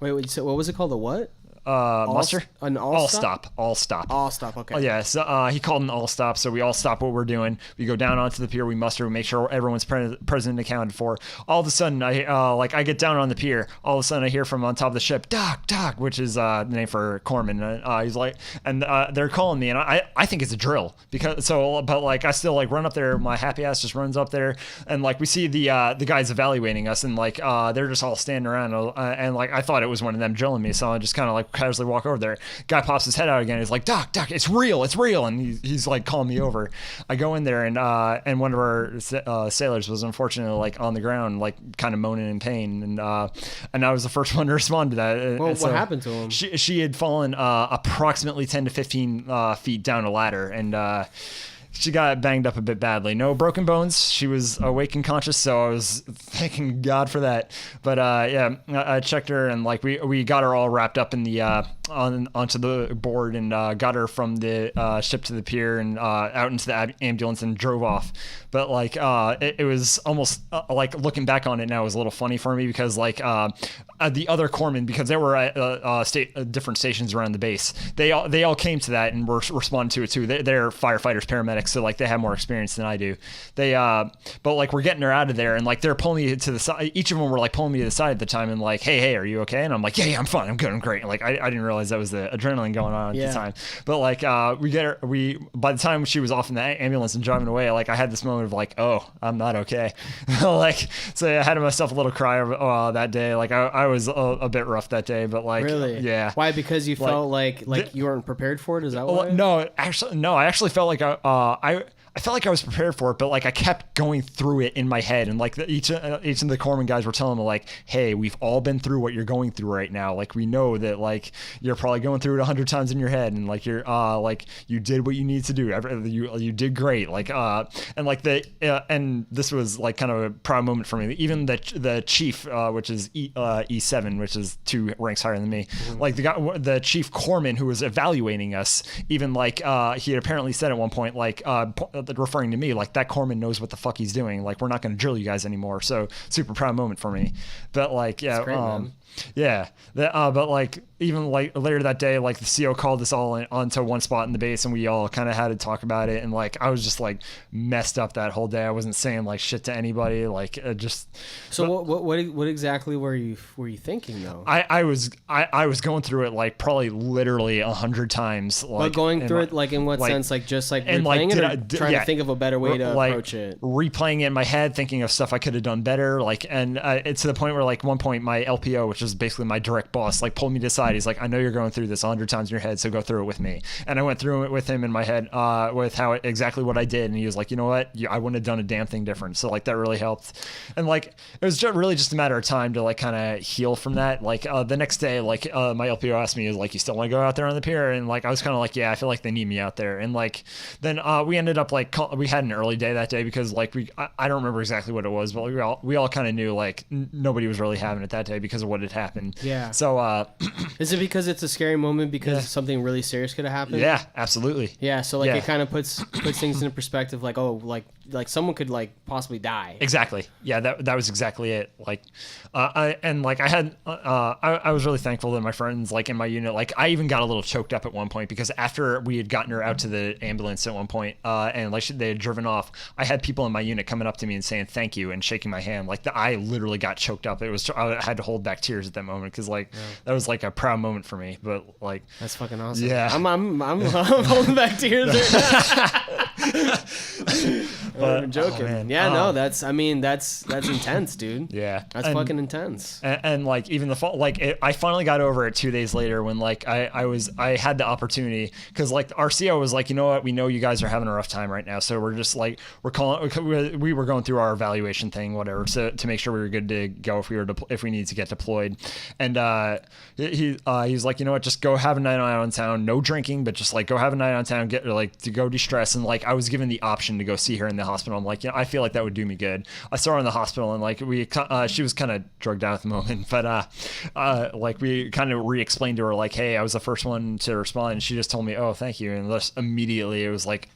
wait, so what was it called? The what? Muster? An all stop? All stop. Okay. Oh, yeah, so he called an all stop, so we all stop what we're doing. We go down onto the pier, we muster, we make sure everyone's present and accounted for. All of a sudden, I get down on the pier. All of a sudden, I hear from on top of the ship, Doc, which is the name for Corpsman. He's like, and they're calling me, and I think it's a drill but like I still like run up there. My happy ass just runs up there, and like we see the guys evaluating us, and like they're just all standing around, and like I thought it was one of them drilling me, so I just kind of like casually walk over there. Guy pops his head out again. He's like, Doc, it's real, and he's like calling me over. I go in there, and one of our sailors was unfortunately like on the ground, like kind of moaning in pain, and I was the first one to respond to that. Well, what happened to him? She had fallen approximately 10 to 15 feet down a ladder, and she got banged up a bit badly. No broken bones. She was awake and conscious, so I was thanking God for that. But yeah, I checked her, and like we got her all wrapped up in the onto the board, and got her from the ship to the pier and out into the ambulance and drove off. But like it was almost like looking back on it now is a little funny for me, because like the other corpsmen, because they were at different stations around the base, they all came to that and were responding to it too. They're firefighters, paramedics, so like they have more experience than I do. But like we're getting her out of there, and like they're pulling me to the side. Each of them were like pulling me to the side at the time, and like, hey, are you okay? And I'm like, yeah, I'm fine, I'm good, I'm great. And like I didn't realize that was the adrenaline going on at the time. But like we get her. By the time she was off in the ambulance and driving away, like I had this moment of like, oh, I'm not okay. Like, so I had myself a little cry that day. Like I was a bit rough that day, but like, really, yeah. Why? Because you felt like you weren't prepared for it? Is that why? No, I actually felt like I felt like I was prepared for it, but like I kept going through it in my head, and like each of the corpsman guys were telling me like, hey, we've all been through what you're going through right now. Like we know that like you're probably going through it 100 times in your head, and like you're like you did what you need to do. You did great. Like and like and this was like kind of a proud moment for me. Even the chief, which is E7, which is 2 ranks higher than me, like the chief corpsman who was evaluating us, even like he had apparently said at one point like referring to me like that corpsman knows what the fuck he's doing, like we're not going to drill you guys anymore. So super proud moment for me. But like yeah, great, yeah, but like even like later that day, like the CO called us all onto one spot in the base, and we all kind of had to talk about it, and like I was just like messed up that whole day. I wasn't saying like shit to anybody, like just. So what exactly were you thinking though? I was going through it like probably literally 100 times. Like, but going through it like in what sense? Like just like replaying it, or trying to think of a better way to approach it. Replaying it in my head, thinking of stuff I could have done better. Like, and it's to the point where like one point my LPO, which is basically my direct boss, like pulled me to the side. He's like, I know you're going through this 100 times in your head, so go through it with me. And I went through it with him in my head, with exactly what I did. And he was like, you know what? I wouldn't have done a damn thing different. So like that really helped. And like it was really just a matter of time to like kind of heal from that. Like the next day, like my LPO asked me, is like, you still want to go out there on the pier? And like I was kind of like, yeah, I feel like they need me out there. And like then we ended up like we had an early day that day, because like I don't remember exactly what it was, but we all kind of knew like nobody was really having it that day because of what had happened. Yeah. So is it because it's a scary moment because something really serious could have happened? Yeah, absolutely. Yeah, so like it kind of puts things into perspective, like, oh, like someone could like possibly die. Exactly. Yeah, that was exactly it. Like I was really thankful that my friends like in my unit, like I even got a little choked up at one point, because after we had gotten her out to the ambulance at one point, and like they had driven off, I had people in my unit coming up to me and saying thank you and shaking my hand. Like I literally got choked up. I had to hold back tears at that moment, because like that was like a proud moment for me. But like that's fucking awesome. Yeah, I'm holding back tears right now. I'm joking. Man. No, that's intense, dude. Yeah, that's fucking intense. And like even the fall, like I finally got over it 2 days later when like I had the opportunity, because like our CO was like, you know what, we know you guys are having a rough time right now, so we're just like we were going through our evaluation thing, whatever, so to make sure we were good to go if we needed to get deployed. And he was like, you know what, just go have a night out in town, no drinking, but just like go have a night out in town, get like to go de-stress. And like I was given the option to go see her in the hospital. I'm like, I feel like that would do me good. I saw her in the hospital, and like she was kind of drugged out at the moment, but like we kind of re-explained to her like, hey, I was the first one to respond, and she just told me, oh, thank you. And just immediately it was like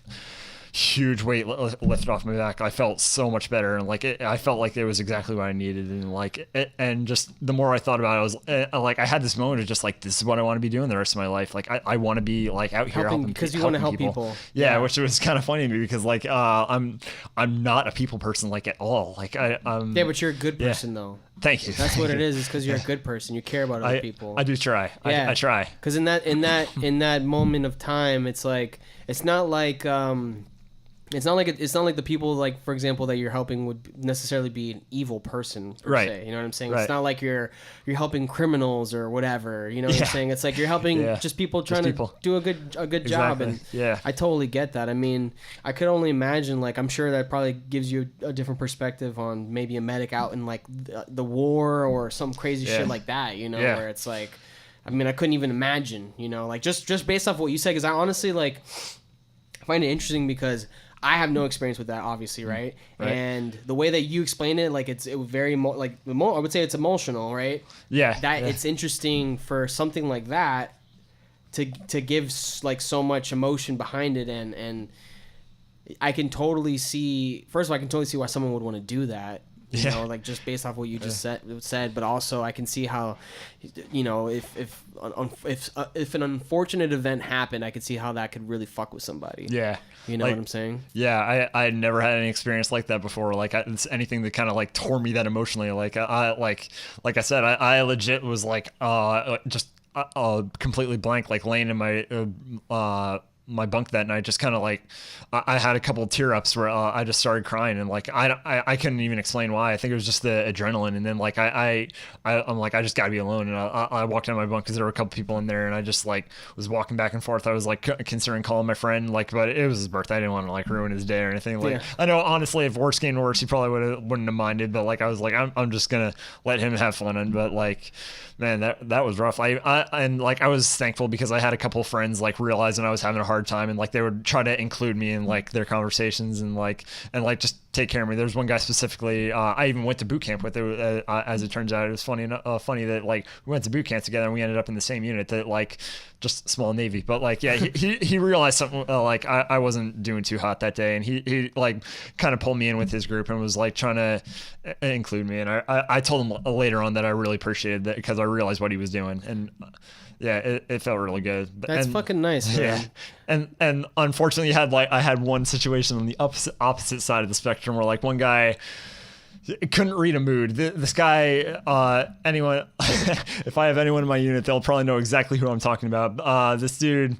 huge weight lifted off my back. I felt so much better, and like I felt like it was exactly what I needed. And like and just the more I thought about it, I was like, I had this moment of just like, this is what I want to be doing the rest of my life. Like I want to be like out here helping, because you want to help people. Yeah, which was kind of funny to me, because like I'm not a people person like at all. Like yeah, but you're a good person though. Thank you. That's what it is. It's because you're a good person. You care about other people. I do try. Yeah. I try. Because in that moment of time, it's like it's not like it's not like the people, like, for example, that you're helping would necessarily be an evil person per right. se. You know what I'm saying? Right. It's not like you're helping criminals or whatever. You know what I'm saying? It's like you're helping just people trying to do a good job. And I totally get that. I mean, I could only imagine, like, I'm sure that probably gives you a different perspective on maybe a medic out in like the war or some crazy shit like that. You know, where it's like, I mean, I couldn't even imagine. You know, like just based off what you said, because I honestly like find it interesting because I have no experience with that, obviously, right? And the way that you explain it, like it was very I would say it's emotional, right? Yeah. It's interesting for something like that to give like so much emotion behind it, and I can totally see. First of all, I can totally see why someone would want to do that. You know, like just based off what you just said, but also I can see how, you know, if an unfortunate event happened, I could see how that could really fuck with somebody. Yeah. You know what I'm saying? Yeah, I had never had any experience like that before. Like it's anything that kind of like tore me that emotionally. Like I said, I legit was like just completely blank, like laying in my bunk that night, just kind of like I had a couple of tear ups where I just started crying, and like I couldn't even explain why. I think it was just the adrenaline, and then like I'm like, I just gotta be alone, and I walked out of my bunk because there were a couple people in there, and I just like was walking back and forth. I was like considering calling my friend, like, but it was his birthday. I didn't want to like ruin his day or anything. Like I know honestly, if worse came to worse, he probably wouldn't have minded, but like I was like, I'm just gonna let him have fun. But like, man, that was rough. And like I was thankful because I had a couple of friends like realizing I was having a hard time, and like they would try to include me in like their conversations and just take care of me. There's one guy specifically I even went to boot camp with. As it turns out, it was funny that like we went to boot camp together and we ended up in the same unit, that like just small Navy. But like he realized something, like I wasn't doing too hot that day, and he like kind of pulled me in with his group and was like trying to include me, and I told him later on that I really appreciated that because I realized what he was doing, and it felt really good. That's fucking nice, man. And unfortunately I had one situation on the opposite side of the spectrum where like one guy couldn't read a mood. This guy, anyone, if I have anyone in my unit, they'll probably know exactly who I'm talking about. This dude,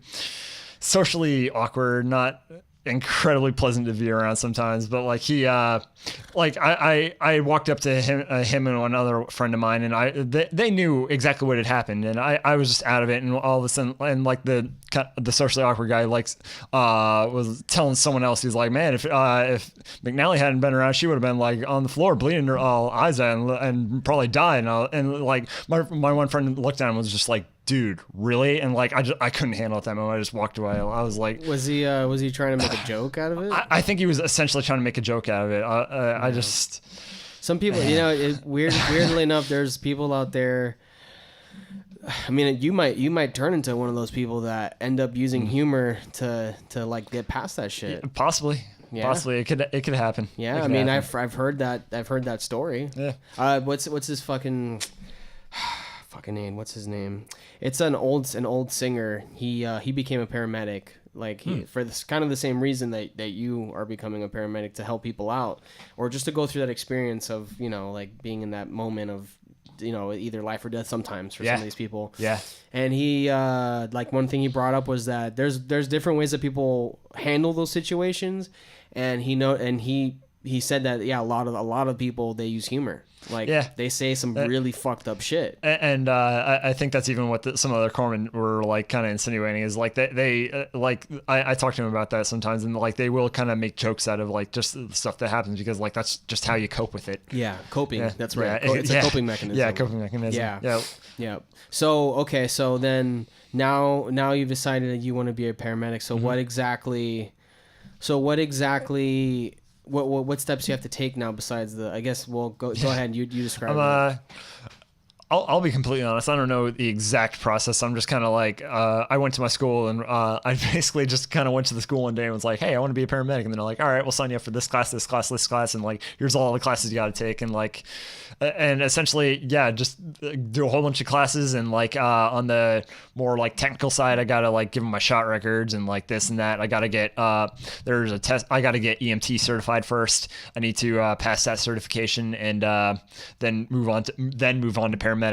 socially awkward, not incredibly pleasant to be around sometimes, but like he like I walked up to him and another friend of mine, and they knew exactly what had happened, and I was just out of it, and all of a sudden, and like the socially awkward guy was telling someone else, he's like, man, if McNally hadn't been around, she would have been like on the floor bleeding her eyes out and probably died. And like my one friend looked at him and was just like, dude, really? And like I couldn't handle it that moment. I just walked away. I was like, was he trying to make a joke out of it? I think he was essentially trying to make a joke out of it. I just, some people, you know, weirdly enough, there's people out there. I mean, you might turn into one of those people that end up using humor to like get past that shit. Possibly. Yeah. Possibly it could happen. Yeah, I mean, I've heard that story. Yeah. What's his fucking name? What's his name? It's an old singer. He became a paramedic, like for this kind of the same reason that you are becoming a paramedic, to help people out, or just to go through that experience of, you know, like being in that moment of, you know, either life or death sometimes for some of these people. Yeah. And he like one thing he brought up was that there's different ways that people handle those situations. and he said that a lot of people, they use humor. Like, they say some really fucked up shit. And I think that's even what some other corpsmen were like kind of insinuating, is like they like I talk to them about that sometimes, and like they will kind of make jokes out of like just the stuff that happens, because like that's just how you cope with it. Yeah, coping. Yeah. That's right. Yeah. It's a coping mechanism. Yeah, coping mechanism. Yeah. So then now you've decided that you want to be a paramedic. So what exactly? What steps you have to take now besides the? I guess go ahead. You describe it. I'll be completely honest. I don't know the exact process. I'm just kind of like, I went to my school, and I basically just kind of went to the school one day and was like, hey, I want to be a paramedic. And then they're like, all right, we'll sign you up for this class, this class, this class. And like, here's all the classes you got to take. And like, and essentially, just do a whole bunch of classes. And like, on the more like technical side, I got to like give them my shot records and like this and that. I got to get, there's a test. I got to get EMT certified first. I need to pass that certification, and then move on to paramedic,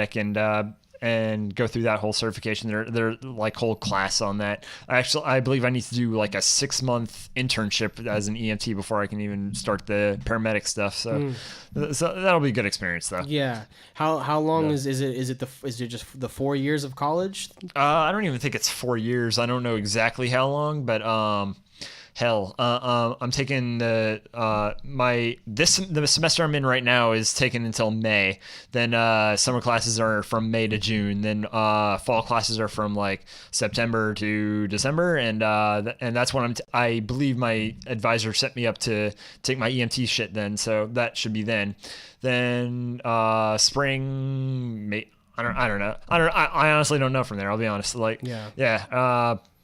and go through that whole certification. They're like whole class on that. I believe I need to do like a 6-month internship as an EMT before I can even start the paramedic stuff. So that'll be a good experience though. Yeah. How long is it just the 4 years of college? I don't even think it's 4 years. I don't know exactly how long, but hell, I'm taking the semester I'm in right now is taken until May. Then summer classes are from May to June. Then fall classes are from like September to December, and that's when I believe my advisor set me up to take my EMT shit then. So that should be then. Then spring, May. I don't know. I honestly don't know from there. I'll be honest. Like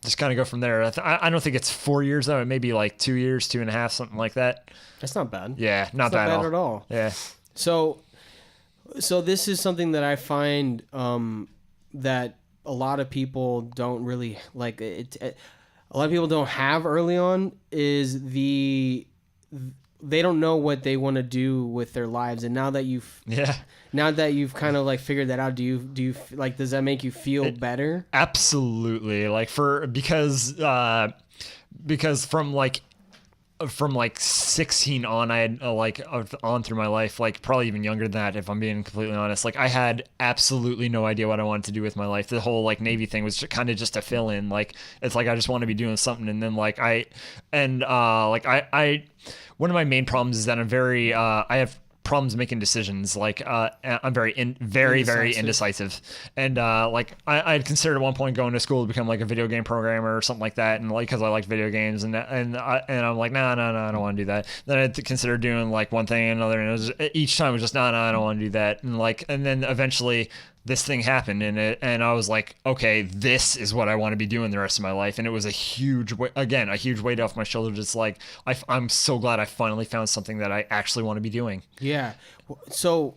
just kind of go from there. I don't think it's 4 years though. It may be like 2 years, 2.5, something like that. That's not bad. Yeah, not bad at all. Yeah. So this is something that I find that a lot of people don't really like. A lot of people don't have early on is they don't know what they want to do with their lives, and now that you've kind of like figured that out, do you like, does that make you feel better? Absolutely. Like because from like 16 on, I had on through my life, like probably even younger than that, if I'm being completely honest, like I had absolutely no idea what I wanted to do with my life. The whole like Navy thing was kind of just a fill in. Like, it's like, I just want to be doing something. And then like one of my main problems is that I have problems making decisions. Like I'm very indecisive, and like I had considered at one point going to school to become like a video game programmer or something like that, and like because I like video games, and I'm like, no, I don't want to do that. Then I had to consider doing like one thing and another, and each time it was just no, I don't want to do that, and then eventually this thing happened, and I was like, okay, this is what I want to be doing the rest of my life. And it was a huge weight off my shoulder. Just like, I'm so glad I finally found something that I actually want to be doing. Yeah. So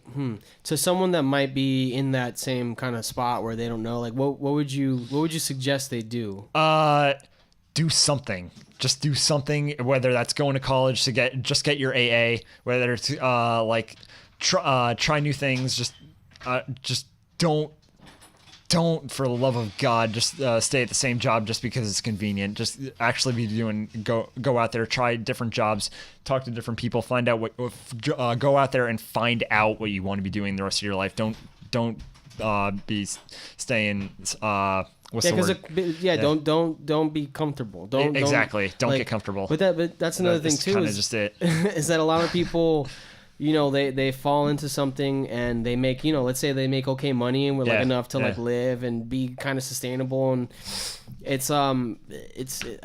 to someone that might be in that same kind of spot where they don't know, like, what would you suggest they do? Do something. Just do something, whether that's going to college to get your AA, whether it's try new things, just don't for the love of God just stay at the same job just because it's convenient. Just actually go out there, try different jobs, talk to different people, find out go out there and find out what you want to be doing the rest of your life. Don't be staying what's the word? Don't be comfortable. Don't get comfortable. But that's another thing too. Is just it. Is that a lot of people, you know, they fall into something and they make, you know, let's say they make okay money and like enough to like live and be kind of sustainable, and it's I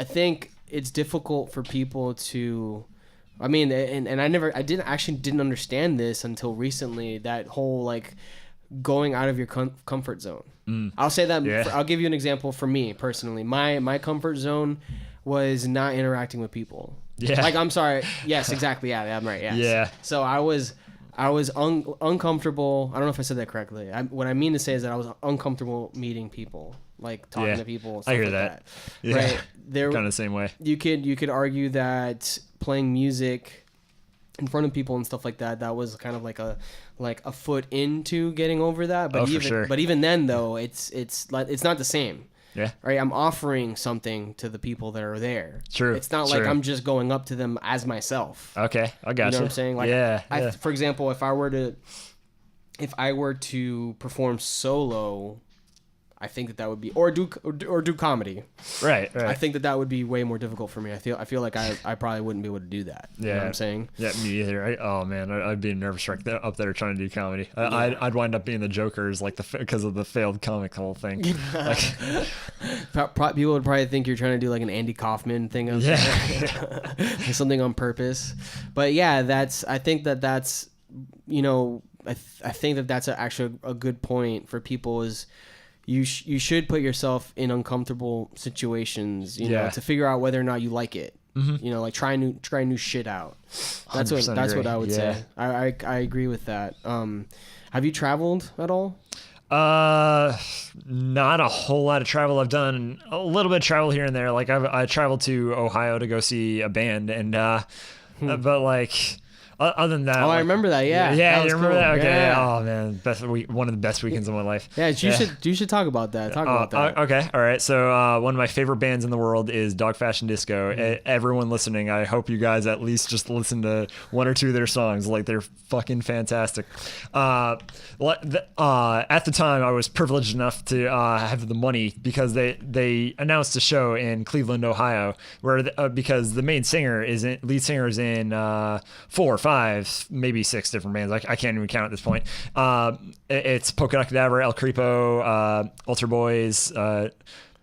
think it's difficult for people to, I mean, and I didn't understand this until recently, that whole like going out of your comfort zone. I'll say that I'll give you an example. For me personally, my comfort zone was not interacting with people. Yeah. Like, I'm sorry. Yes, exactly. Yeah, I'm right. Yes. Yeah. So I was uncomfortable. I don't know if I said that correctly. What I mean to say is that I was uncomfortable meeting people, like talking to people. Stuff I hear like that. Yeah. Right. Kind of the same way. You could argue that playing music in front of people and stuff like that was kind of like a foot into getting over that. But for sure. But even then though, it's not the same. Yeah. Right. I'm offering something to the people that are there. True. It's not like I'm just going up to them as myself. Okay. I got you. You know what I'm saying? Like, yeah. For example, if I were to perform solo, I think that would be, or do comedy. Right. I think that would be way more difficult for me. I feel like I probably wouldn't be able to do that. You know what I'm saying? Yeah, me either. Oh man, I'd be nervous up there trying to do comedy. I'd wind up being the Joker's because of the failed comic whole thing. Like, people would probably think you're trying to do like an Andy Kaufman thing. Something on purpose. But yeah, I think that's actually a good point for people is, you should put yourself in uncomfortable situations, you know, to figure out whether or not you like it. Mm-hmm. You know, like try new shit out. That's what I would say. I agree with that. Have you traveled at all? Not a whole lot of travel. I've done a little bit of travel here and there. Like I traveled to Ohio to go see a band, and but like. Other than that, I remember that. Yeah, you remember cool. that? Okay. Yeah. Oh man, one of the best weekends of my life. Yeah, you should talk about that. Talk about that. Okay, all right. So one of my favorite bands in the world is Dog Fashion Disco. Mm-hmm. Everyone listening, I hope you guys at least just listen to one or two of their songs. Like, they're fucking fantastic. At the time, I was privileged enough to have the money because they announced a show in Cleveland, Ohio, where because the lead singer is in 4 or 5, maybe 6 different bands. I can't even count at this point. It's Polka Dot Cadaver, El Creepo, Altar Boys, I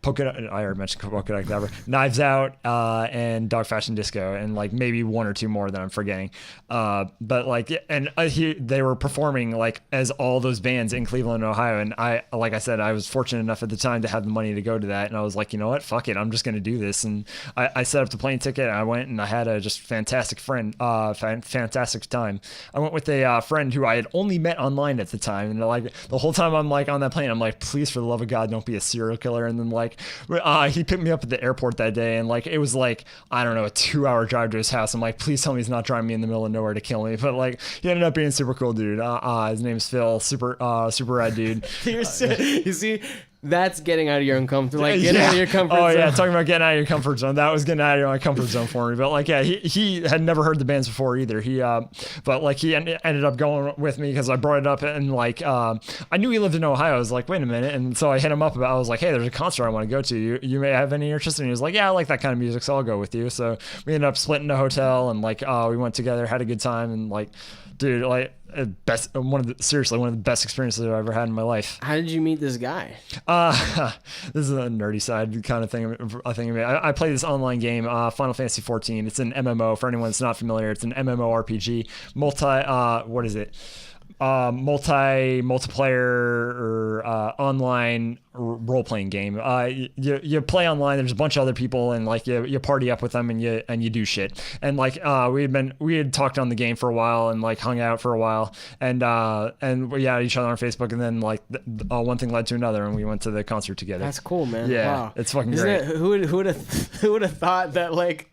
already mentioned Polka Dot Cadaver, Knives Out, and Dog Fashion Disco, and like maybe 1 or 2 more that I'm forgetting. But like, and they were performing like as all those bands in Cleveland, Ohio, and like I said, I was fortunate enough at the time to have the money to go to that, and I was like, you know what, fuck it, I'm just gonna do this, and I set up the plane ticket, and I went, and I had a just fantastic fantastic time. I went with a friend who I had only met online at the time, and like the whole time I'm like on that plane, I'm like, please, for the love of God, don't be a serial killer. And then like he picked me up at the airport that day, and like it was like, I don't know, a 2-hour drive to his house. I'm like, please tell me he's not driving me in the middle of nowhere to kill me. But like, he ended up being a super cool dude. His name's Phil, super rad dude. You see, that's getting out of your uncomfort, like getting out of your comfort zone. Oh yeah, talking about getting out of your comfort zone. That was getting out of my comfort zone for me. But like, yeah, he had never heard the bands before either. But like he ended up going with me because I brought it up, and like I knew he lived in Ohio. I was like, wait a minute, and so I hit him up I was like, hey, there's a concert I want to go to. You may have any interest? And he was like, yeah, I like that kind of music, so I'll go with you. So we ended up splitting a hotel, and like we went together, had a good time, and like, dude, like. One of the best experiences I've ever had in my life. How did you meet this guy? This is a nerdy side kind of thing. I play this online game, Final Fantasy 14. It's an MMO. For anyone that's not familiar, it's an MMORPG. Multiplayer or online role-playing game. You play online. There's a bunch of other people, and like you party up with them, and you do shit. And like we had talked on the game for a while, and like hung out for a while, and we had each other on Facebook, and then like one thing led to another, and we went to the concert together. That's cool, man. Yeah, wow. It's fucking great. Who would have thought that like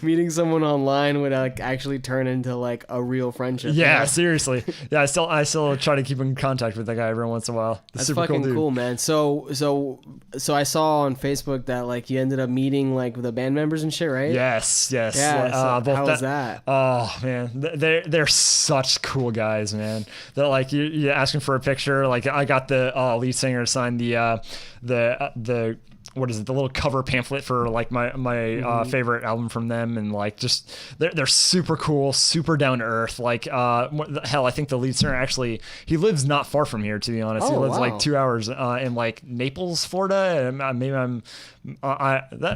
meeting someone online would like actually turn into like a real friendship? Yeah, right? Seriously. Yeah, I still try to keep in contact with that guy every once in a while. That's super fucking cool, dude. Cool, man. So I saw on Facebook that like you ended up meeting like the band members and shit, right? Yes. Yeah. How was that? Oh man, they're such cool guys, man. They're like you asking for a picture. Like I got the lead singer to sign the what is it, the little cover pamphlet for like my favorite album from them, and like just they're super cool, super down to earth. Like hell, I think the lead singer actually, he lives not far from here, to be honest. He lives like 2 hours in like Naples, Florida. And maybe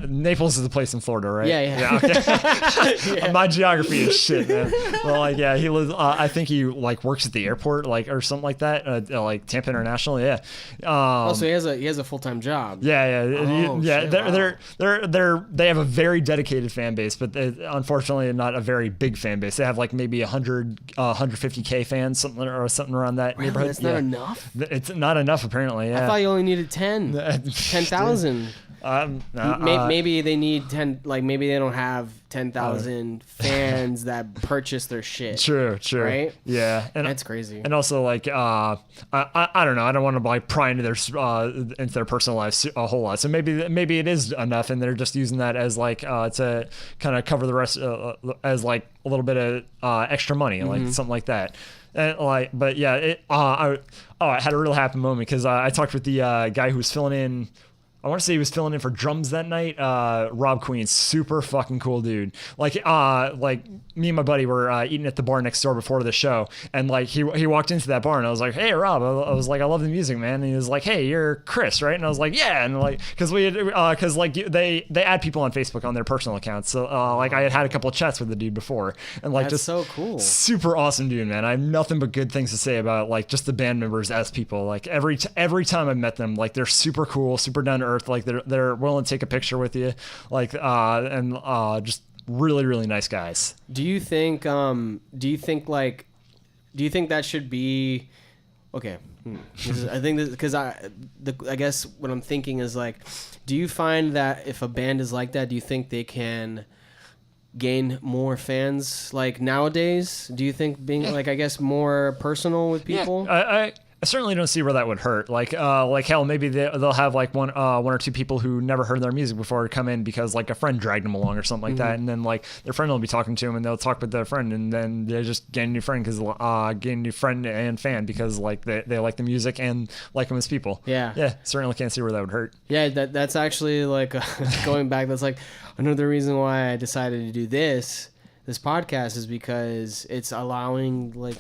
Naples is the place in Florida, right? Yeah. Okay. Yeah. My geography is shit, man. Well, like he lives. I think he like works at the airport, like or something like that, like Tampa International. Yeah. So he has a full-time job. Yeah. Shit, they have a very dedicated fan base, but unfortunately not a very big fan base. They have like maybe 150K fans, something around that neighborhood. That's not enough? It's not enough, apparently. Yeah. I thought you only needed 10,000. Maybe they need 10. Like maybe they don't have 10,000 fans that purchase their shit. True. Right? Yeah, and that's crazy. And also, like, I don't know. I don't want to like pry into their personal lives a whole lot. So maybe it is enough, and they're just using that as like to kind of cover the rest as like a little bit of extra money, like something like that. And like, but yeah, I had a real happy moment because I talked with the guy who was filling in. I want to say he was filling in for drums that night. Rob Queen, super fucking cool dude. Like me and my buddy were eating at the bar next door before the show, and like he walked into that bar, and I was like, "Hey, Rob," I was like, "I love the music, man." And he was like, "Hey, you're Chris, right?" And I was like, "Yeah," and like because they add people on Facebook on their personal accounts, so like I had a couple of chats with the dude before, and like that's just so cool, super awesome dude, man. I have nothing but good things to say about like just the band members as people. Like every time I've met them, like they're super cool, super down to earth, like they're willing to take a picture with you, like and just really, really nice guys. Do you think that should be okay? I think that because I guess what I'm thinking is like, do you find that if a band is like that, do you think they can gain more fans like nowadays? Do you think being like, I guess, more personal with people? Yeah, I certainly don't see where that would hurt. Like hell, maybe they'll have like one or two people who never heard their music before come in because like a friend dragged them along or something like that, and then like their friend will be talking to them, and they'll talk with their friend, and then they just gain a new friend and fan because like they like the music and like them as people. Yeah, certainly can't see where that would hurt. Yeah, that's actually like going back. That's like another reason why I decided to do this podcast is because it's allowing like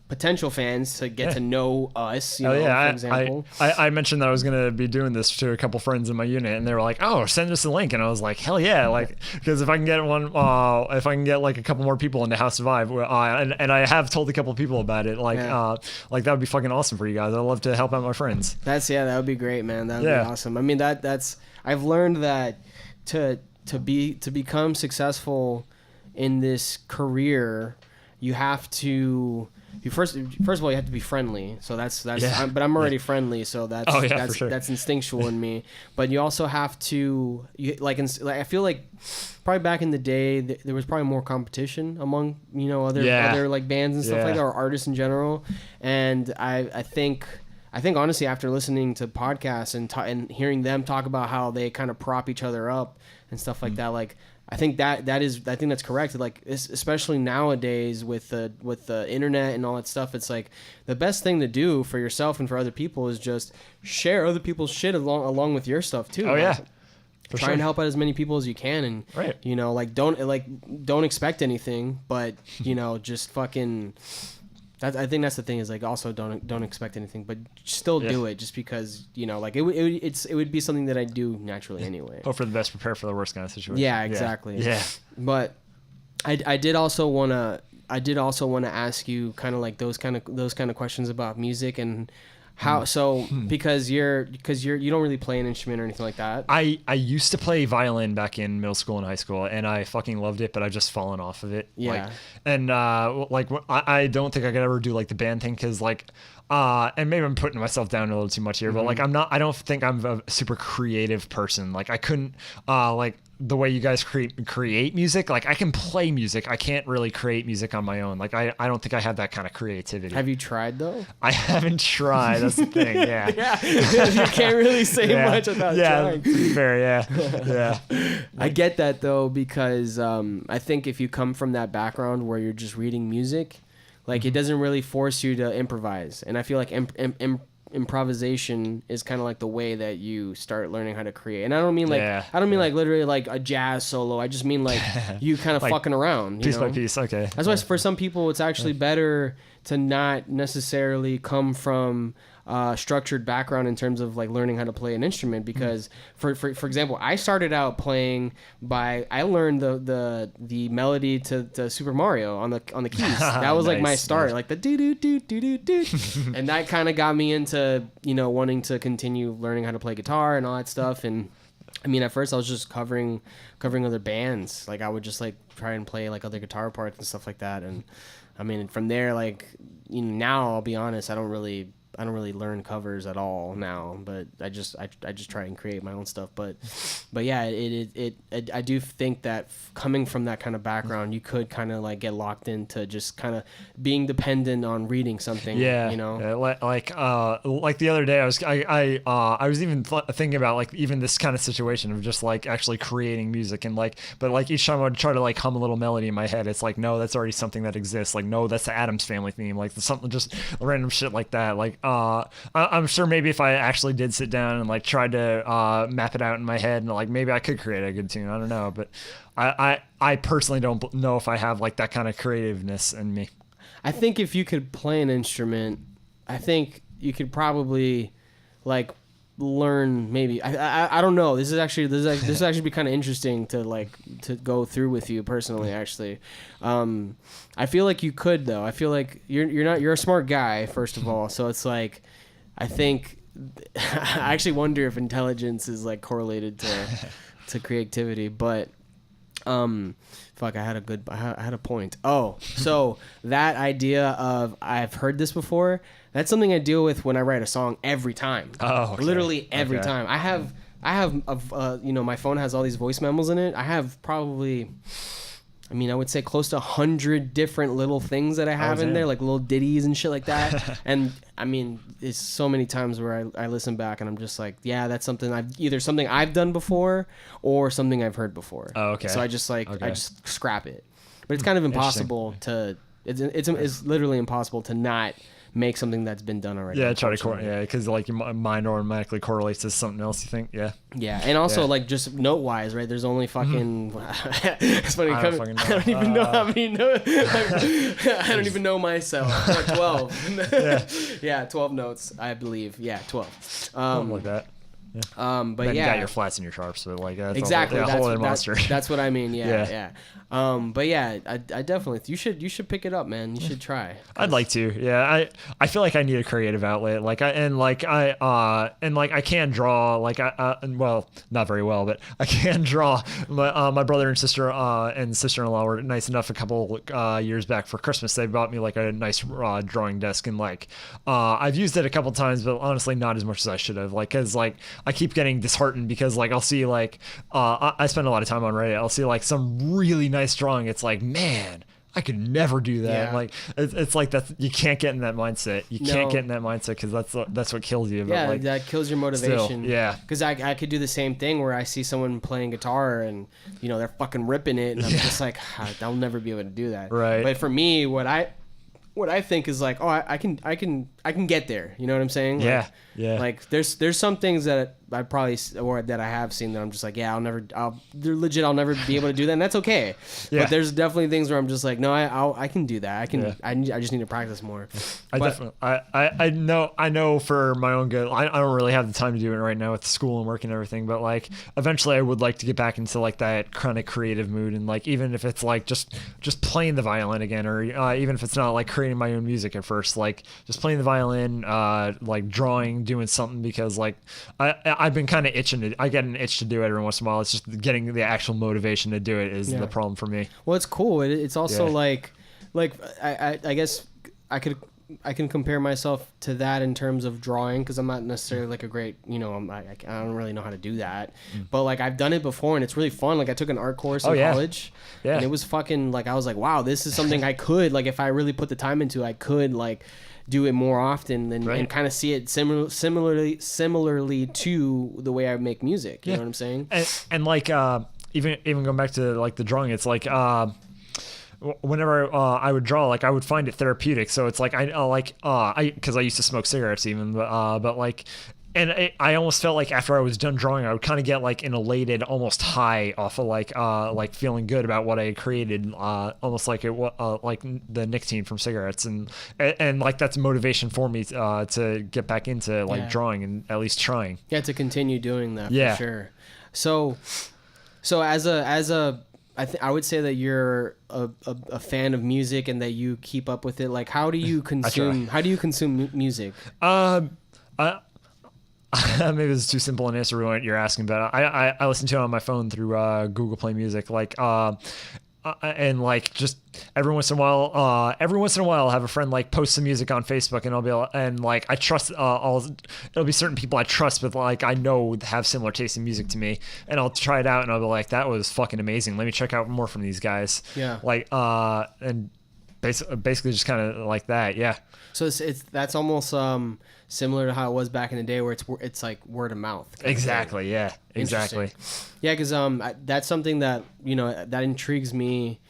potential fans to get to know us. For example. I mentioned that I was going to be doing this to a couple friends in my unit, and they were like, "Oh, send us a link," and I was like, "Hell yeah!" Like because if I can get like a couple more people into House of Vibe, and I have told a couple of people about it, like that would be fucking awesome for you guys. I'd love to help out my friends. That would be great, man. That would be awesome. I mean that's I've learned that to become successful in this career, you have to first of all you have to be friendly. So that's but I'm already friendly, so that's instinctual in me. But you also have to I feel like probably back in the day there was probably more competition among other like bands and stuff like that, or artists in general. And I think honestly, after listening to podcasts and hearing them talk about how they kind of prop each other up and stuff like that, like I think that's correct. Like especially nowadays with the internet and all that stuff, it's like the best thing to do for yourself and for other people is just share other people's shit along with your stuff too. Oh yeah. Try and help out as many people as you can, and don't expect anything, but just fucking. I think that's the thing is like also don't expect anything, but still do it just because it would be something that I do naturally anyway. Hope for the best, prepare for the worst kind of situation. Yeah, exactly. Yeah. But I did also wanna ask you kind of like those kind of questions about music and how because you don't really play an instrument or anything like that. I used to play violin back in middle school and high school, and I fucking loved it, but I've just fallen off of it. Yeah. I don't think I could ever do like the band thing because and maybe I'm putting myself down a little too much here, but like I don't think I'm a super creative person. Like I couldn't like the way you guys create music. Like I can play music, I can't really create music on my own. Like I don't think I have that kind of creativity. Have you tried though? I haven't tried. That's the thing. Yeah. You can't really say much about trying. Fair. Yeah. I get that though because I think if you come from that background where you're just reading music, like it doesn't really force you to improvise, and I feel like improvisation is kind of like the way that you start learning how to create. And I don't mean like literally like a jazz solo. I just mean like you kind of like fucking around piece by piece. Okay. That's why for some people it's actually better to not necessarily come from structured background in terms of like learning how to play an instrument, because for example, I started out playing I learned the melody to Super Mario on the keys. That was like my start, like the do do do do do do, and that kind of got me into wanting to continue learning how to play guitar and all that stuff. And I mean, at first I was just covering other bands. Like I would just like try and play like other guitar parts and stuff like that. And I mean, from there, like now I'll be honest, I don't really I don't really learn covers at all now, but I just try and create my own stuff. But yeah, it I do think that coming from that kind of background, you could kind of like get locked into just kind of being dependent on reading something. Yeah, you know, like the other day, I was even thinking about like even this kind of situation of just like actually creating music and like, but like each time I would try to like hum a little melody in my head, it's like, no, that's already something that exists. Like, no, that's the Addams Family theme. Like something just random shit like that. Like, I'm sure maybe if I actually did sit down and like tried to map it out in my head, and like maybe I could create a good tune. I don't know, but I personally don't know if I have like that kind of creativeness in me. I think if you could play an instrument, I think you could probably like learn maybe I don't know. This is actually be kind of interesting to go through with you personally. Actually, I feel like you could though. I feel like you're a smart guy first of all. So it's like I think I actually wonder if intelligence is like correlated to creativity, but. Fuck, I had a point. Oh, so that idea of I've heard this before, that's something I deal with when I write a song every time. Oh, okay. Literally every time. I have my phone has all these voice memos in it. I have probably, I would say close to 100 different little things that I have in there, like little ditties and shit like that. And it's so many times where I listen back and I'm just like, yeah, that's something I've done before or something I've heard before. Oh, okay. So I just I just scrap it. But it's kind of impossible to. It's literally impossible to not make something that's been done already. Yeah, because like your mind automatically correlates to something else. You think, yeah. Yeah, and also like just note wise, right? There's only fucking. It's funny. I don't even know how many notes. I don't even know myself. 12. Yeah, 12 notes, I believe. Yeah, 12. Something like that. Yeah. But then yeah, you got your flats and your sharps, so like that's exactly a whole other monster. That's what I mean. Yeah. But yeah, I definitely you should pick it up, man. You should try. I'd like to. Yeah, I feel like I need a creative outlet. I can draw. Well, not very well, but I can draw. My brother and sister-in-law were nice enough a couple years back for Christmas. They bought me like a nice drawing desk, and I've used it a couple times, but honestly not as much as I should have. Because I keep getting disheartened because I'll see I spend a lot of time on Reddit. I'll see some really nice drawing. It's like, man, I could never do that. Yeah. It's like that. You can't get in that mindset. You can't get in that mindset because that's what kills you. Yeah, but that kills your motivation. Still, yeah, because I could do the same thing where I see someone playing guitar and they're fucking ripping it, and I'm just like, I'll never be able to do that. Right. But for me, what I think is like, I can get there. You know what I'm saying? Yeah. Yeah. Like there's some things that I probably or that I have seen that I'm just like, yeah, they're legit. I'll never be able to do that, and that's okay. Yeah. But there's definitely things where I'm just like, no, I can do that. I can. Yeah. I just need to practice more. I know for my own good. I don't really have the time to do it right now with school and work and everything. But eventually, I would like to get back into that kind of creative mood, and even if it's just playing the violin again, or even if it's not creating my own music at first, just playing the violin, drawing, doing something, because I've been kind of itching I get an itch to do it every once in a while. It's just getting the actual motivation to do it is the problem for me. Well, it's cool. It's also I guess I can compare myself to that in terms of drawing, because I'm not necessarily a great, I don't really know how to do that. But I've done it before and it's really fun. I took an art course in college, and it was fucking I was like, wow, this is something I could if I really put the time into it, I could do it more often and kind of see it similarly to the way I make music. You know what I'm saying? And even going back to the drawing, it's whenever I would draw, I would find it therapeutic. So it's because I used to smoke cigarettes even, and I almost felt after I was done drawing, I would kind of get an elated, almost high off of feeling good about what I had created, almost like the nicotine from cigarettes, and that's motivation for me to get back into drawing and at least trying. Yeah, to continue doing that for sure. So as a I would say that you're a fan of music and that you keep up with it. How do you consume music? Maybe it's too simple an answer what you're asking, but I listen to it on my phone through Google Play Music. and like just every once in a while, I'll have a friend like post some music on Facebook, and I'll be and like I trust it'll be certain people I trust with, like I know have similar taste in music to me, and I'll try it out, and I'll be like, that was fucking amazing. Let me check out more from these guys. Yeah. Like and basically just kind of like that. Yeah. So that's almost similar to how it was back in the day, where it's like word of mouth. Exactly. Yeah. Exactly. Yeah, because that's something that that intrigues me,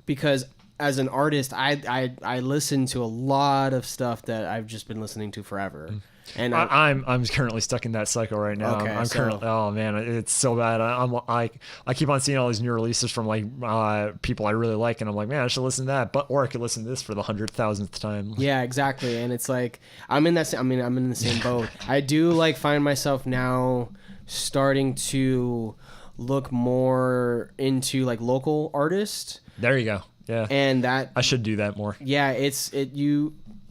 because as an artist, I listen to a lot of stuff that I've just been listening to forever. And I'm currently stuck in that cycle right now. Okay, I'm currently, oh man, it's so bad. I keep on seeing all these new releases from like people I really like, and I'm like, man, I should listen to that, or I could listen to this for the 100,000th time. Yeah, exactly. And it's like I'm in the same boat. I do like find myself now starting to look more into like local artists. There you go. Yeah. And that I should do that more. Yeah,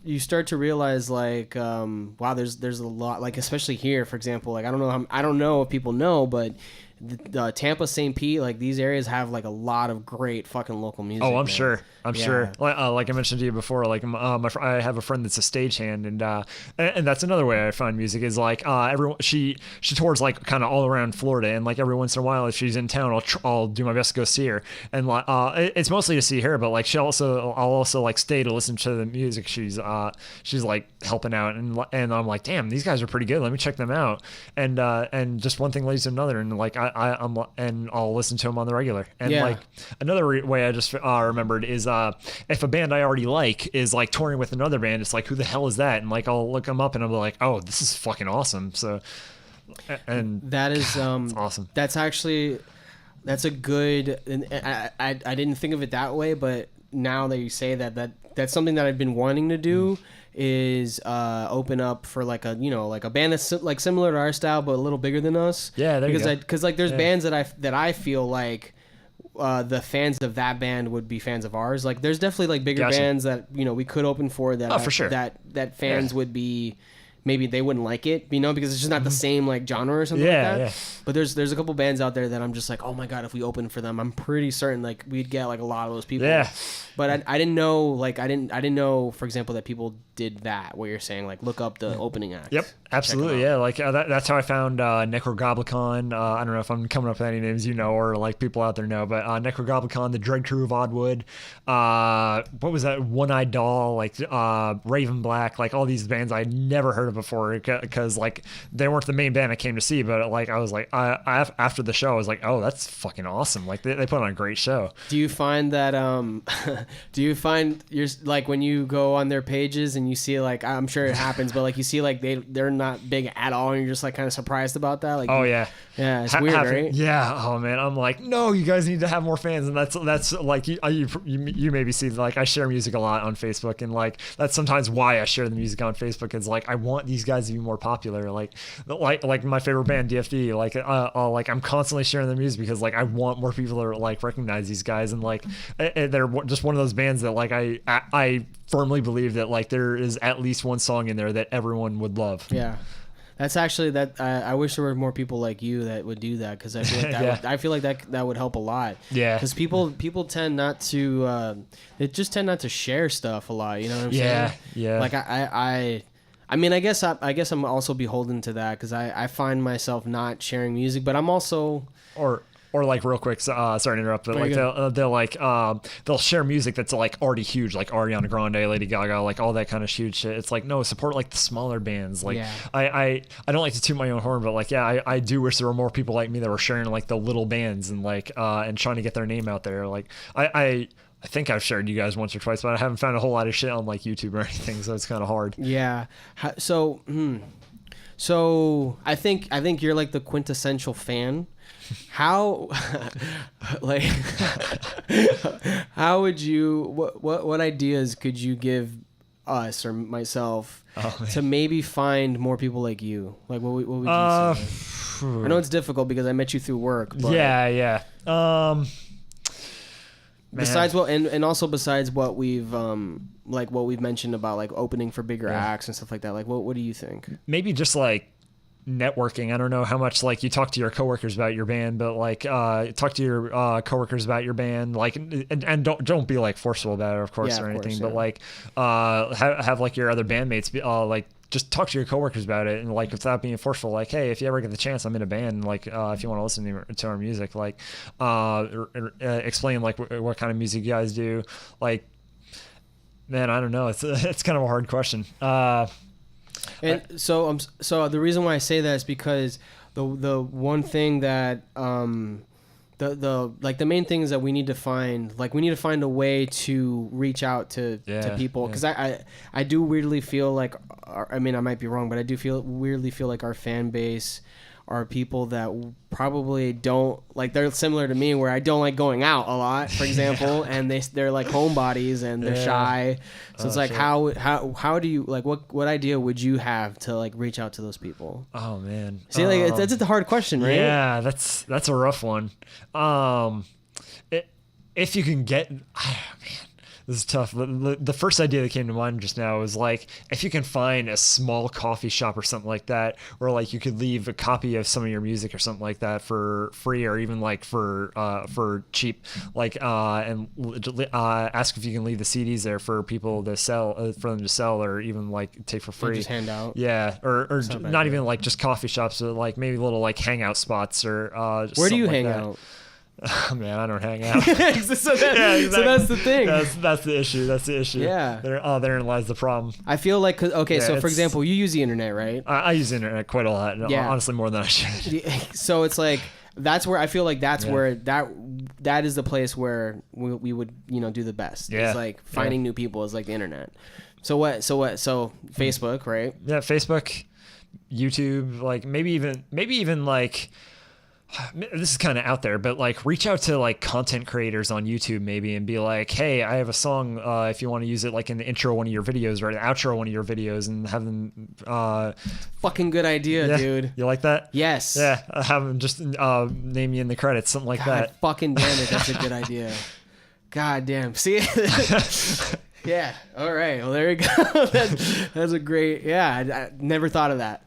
you start to realize like wow, there's a lot, like especially here, for example, like I don't know if people know, but the Tampa, St. Pete, like these areas have like a lot of great fucking local music. Oh, I'm sure. Like I mentioned to you before, like I have a friend that's a stagehand, and that's another way I find music is like everyone she tours like kind of all around Florida, and like every once in a while if she's in town, I'll do my best to go see her, and like it's mostly to see her, but like I'll also like stay to listen to the music she's like helping out, and I'm like, damn, these guys are pretty good. Let me check them out, and just one thing leads to another, and like I'll listen to them on the regular, and like another way I just remembered is if a band I already like is like touring with another band, it's like, who the hell is that? And like I'll look them up and I'll be like, oh, this is fucking awesome. So, and that is it's awesome. That's a good. And I didn't think of it that way, but now that you say that's something that I've been wanting to do. Is open up for like a like a band that's like similar to our style but a little bigger than us. Yeah, there you go. Because like there's bands that I feel like the fans of that band would be fans of ours. Like there's definitely like bigger bands that we could open for that. For sure. That fans would be. Maybe they wouldn't like it, because it's just not the same like genre or something like that. Yeah. But there's a couple bands out there that I'm just like, oh my god, if we open for them, I'm pretty certain like we'd get like a lot of those people. Yeah. But I didn't know, like I didn't know, for example, that people did that. What you're saying, like look up the opening act. Yep, absolutely, yeah. Like that's how I found Necrogoblicon. I don't know if I'm coming up with any names or like people out there know, but Necrogoblicon, the Dread Crew of Oddwood, what was that? One Eyed Doll, like Raven Black, like all these bands I never heard of before, because like they weren't the main band I came to see, but like I was like after the show I was like, oh, that's fucking awesome. Like they put on a great show. Do you find that you're like when you go on their pages and you see, like, I'm sure it happens, but like you see like they're not big at all, and you're just like kind of surprised about that? Like, oh yeah, it's weird, right? Yeah. Oh man, I'm like, no, you guys need to have more fans, and that's like you maybe see, like I share music a lot on Facebook, and like that's sometimes why I share the music on Facebook. It's like I want these guys to be more popular, like my favorite band DFD, like I'm constantly sharing their music because like I want more people to like recognize these guys, and like they're just one of those bands that like I firmly believe that like there is at least one song in there that everyone would love. Yeah. That's actually I wish there were more people like you that would do that, because I feel like I feel like that would help a lot. Yeah. Because people tend not to they just tend not to share stuff a lot. You know what I'm saying? Yeah. Like I mean, I guess I'm also beholden to that, because I find myself not sharing music, but I'm also or like real quick, sorry to interrupt, but like they'll share music that's like already huge, like Ariana Grande, Lady Gaga, like all that kind of huge shit. It's like, no, support like the smaller bands. Like I don't like to toot my own horn, but like I do wish there were more people like me that were sharing like the little bands and like and trying to get their name out there. Like I think I've shared you guys once or twice, but I haven't found a whole lot of shit on like YouTube or anything, so it's kind of hard. Yeah. So I think you're like the quintessential fan. How like how would you what ideas could you give us or myself to maybe find more people like you? Like what would you say? I know it's difficult because I met you through work, but yeah. Besides what we've mentioned about like opening for bigger acts and stuff like that, like what do you think? Maybe just like networking. I don't know how much like you talk to your coworkers about your band, but like talk to your coworkers about your band, like and don't be like forceful about it, of course, or anything, but like have like your other bandmates be like just talk to your coworkers about it, and like without being forceful, like, hey, if you ever get the chance, I'm in a band, like if you want to listen to our music, like explain like what kind of music you guys do. Like, man, I don't know, it's kind of a hard question. And so the reason why I say that is because the one thing that the main thing is that we need to find a way to reach out to people, because I do weirdly feel like, I mean, I might be wrong, but I do weirdly feel like our fan base are people that probably don't like, they're similar to me, where I don't like going out a lot, for example, and they're like homebodies and they're shy. So it's like, how do you, like, what idea would you have to like reach out to those people? Oh man, see, like that's a hard question, right? Yeah, that's a rough one. If you can get, man, this is tough. The first idea that came to mind just now was like, if you can find a small coffee shop or something like that, where like you could leave a copy of some of your music or something like that for free, or even like for cheap, like and ask if you can leave the CDs there for people to sell, for them to sell, or even like take for free. Just hand out. Yeah, or not even like just coffee shops, but like maybe little like hangout spots, or just where do you like hang that. out? Oh, man, I don't hang out. So that's the thing. That's the issue. That's the issue. Yeah. Therein lies the problem. I feel like, so for example, you use the internet, right? I use the internet quite a lot. Yeah. Honestly, more than I should. So it's like, that's where I feel like where that is the place where we would, do the best. Yeah. It's like finding new people is like the internet. So Facebook, right? Yeah, Facebook, YouTube, like maybe even like, this is kind of out there, but like reach out to like content creators on YouTube maybe, and be like, hey, I have a song, if you want to use it like in the intro of one of your videos, or the outro of one of your videos, and have them fucking good idea, dude. You like that? Yes. Yeah, have them just name you in the credits, something like that. Fucking damn it, that's a good idea. God damn. See? Yeah. All right. Well, there you go. That's a great. Yeah. I never thought of that.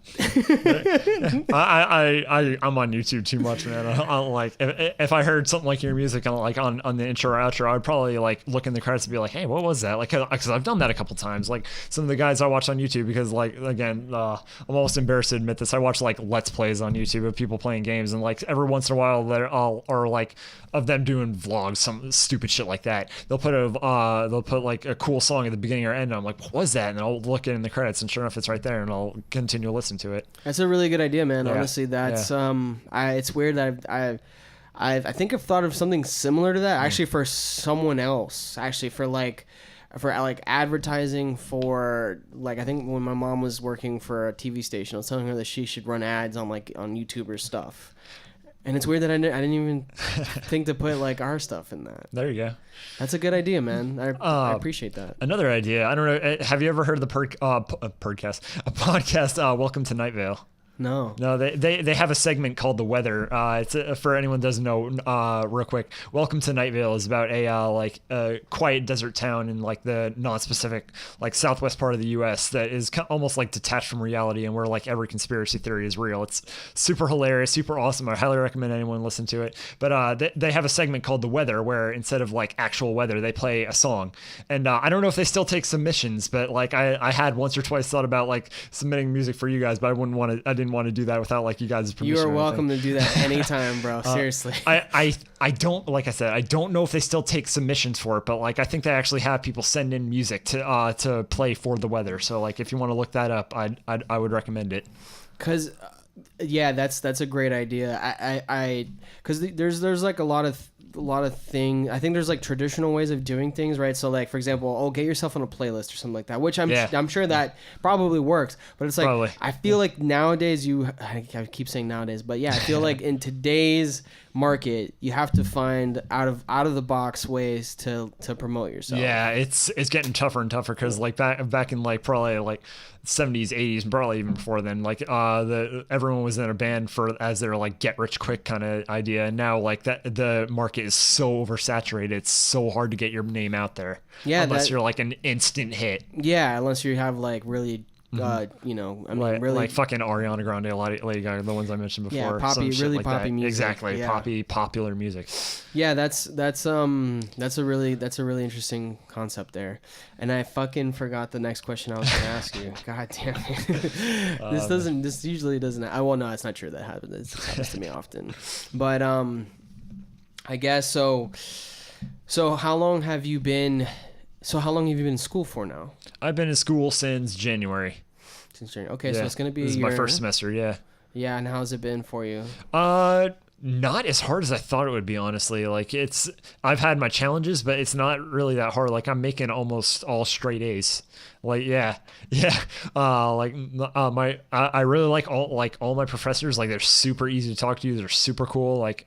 I'm on YouTube too much, man. I don't like, if I heard something like your music on like on the intro or outro, I'd probably like look in the credits and be like, hey, what was that? Like, because I've done that a couple times. Like some of the guys I watch on YouTube, because like, again, I'm almost embarrassed to admit this, I watch like Let's Plays on YouTube of people playing games, and like every once in a while they're all, or like of them doing vlogs, some stupid shit like that. They'll put like a cool song at the beginning or end, and I'm like, what was that? And I'll look in the credits, and sure enough, it's right there, and I'll continue to listen to it. That's a really good idea, man. Yeah. Honestly, that's it's weird that I think I've thought of something similar to that actually for someone else, actually for advertising for, like, I think when my mom was working for a TV station, I was telling her that she should run ads on YouTuber stuff. And it's weird that I didn't even think to put like our stuff in that. There you go. That's a good idea, man. I appreciate that. Another idea. I don't know. Have you ever heard of the podcast? Welcome to Night Vale. No. They have a segment called The Weather. It's for anyone who doesn't know, real quick. Welcome to Night Vale is about a quiet desert town in like the non-specific, like southwest part of the U.S. that is almost like detached from reality, and where like every conspiracy theory is real. It's super hilarious, super awesome. I highly recommend anyone listen to it. But they have a segment called The Weather, where instead of like actual weather, they play a song. And I don't know if they still take submissions, but like I had once or twice thought about like submitting music for you guys, but I didn't want to do that without like you guys' permission. You are welcome to do that anytime, bro. Seriously. I don't, like I said, I don't know if they still take submissions for it, but like I think they actually have people send in music to play for The Weather. So like if you want to look that up, I would recommend it. Cause that's a great idea. Cause there's like a lot of things. I think there's like traditional ways of doing things, right? So like, for example, get yourself on a playlist or something like that, which I'm sure that probably works, but it's like, probably. I feel like nowadays I keep saying nowadays, but yeah, I feel like in today's market, you have to find out of the box ways to promote yourself. Yeah, it's getting tougher and tougher, because like back in like probably like 70s, 80s, probably even before then, like everyone was in a band as their like get rich quick kind of idea, and now like the market is so oversaturated, it's so hard to get your name out there. Yeah, unless you're like an instant hit. Yeah, unless you have like really you know, I mean, like, really like fucking Ariana Grande, Lady Gaga, the ones I mentioned before. Yeah, poppy, really like poppy that. music. Exactly, Yeah. popular music. Yeah, that's a really interesting concept there. And I fucking forgot the next question I was gonna ask you. God damn it. This usually doesn't. Well, no, it's not true. That happens. It happens to me often. But I guess so. So how long have you been? So how long have you been in school for now? I've been in school since January. Since January. Okay, so it's gonna be a year. This is my first semester. Yeah. Yeah, and how's it been for you? Not as hard as I thought it would be, honestly. Like I've had my challenges, but it's not really that hard. Like I'm making almost all straight A's. Like yeah. I really like all my professors. Like they're super easy to talk to. They're super cool. Like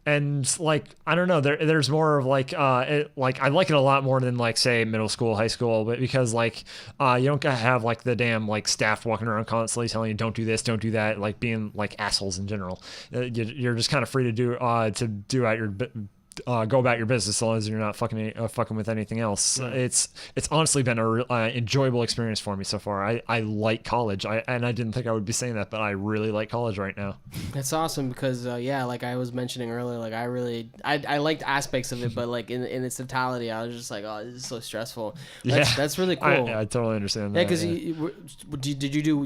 and like I don't know, there's more of like I like it a lot more than like say middle school, high school, but because like you don't gotta have like the damn like staff walking around constantly telling you don't do this, don't do that, like being like assholes in general. You're just kind of free to do at your go about your business as long as you're not fucking with anything else. Right. It's honestly been a enjoyable experience for me so far. I like college. I didn't think I would be saying that, but I really like college right now. That's awesome because yeah, like I was mentioning earlier, like I liked aspects of it, but like in its totality, I was just like, oh, this is so stressful. That's really cool. I totally understand that. Yeah, because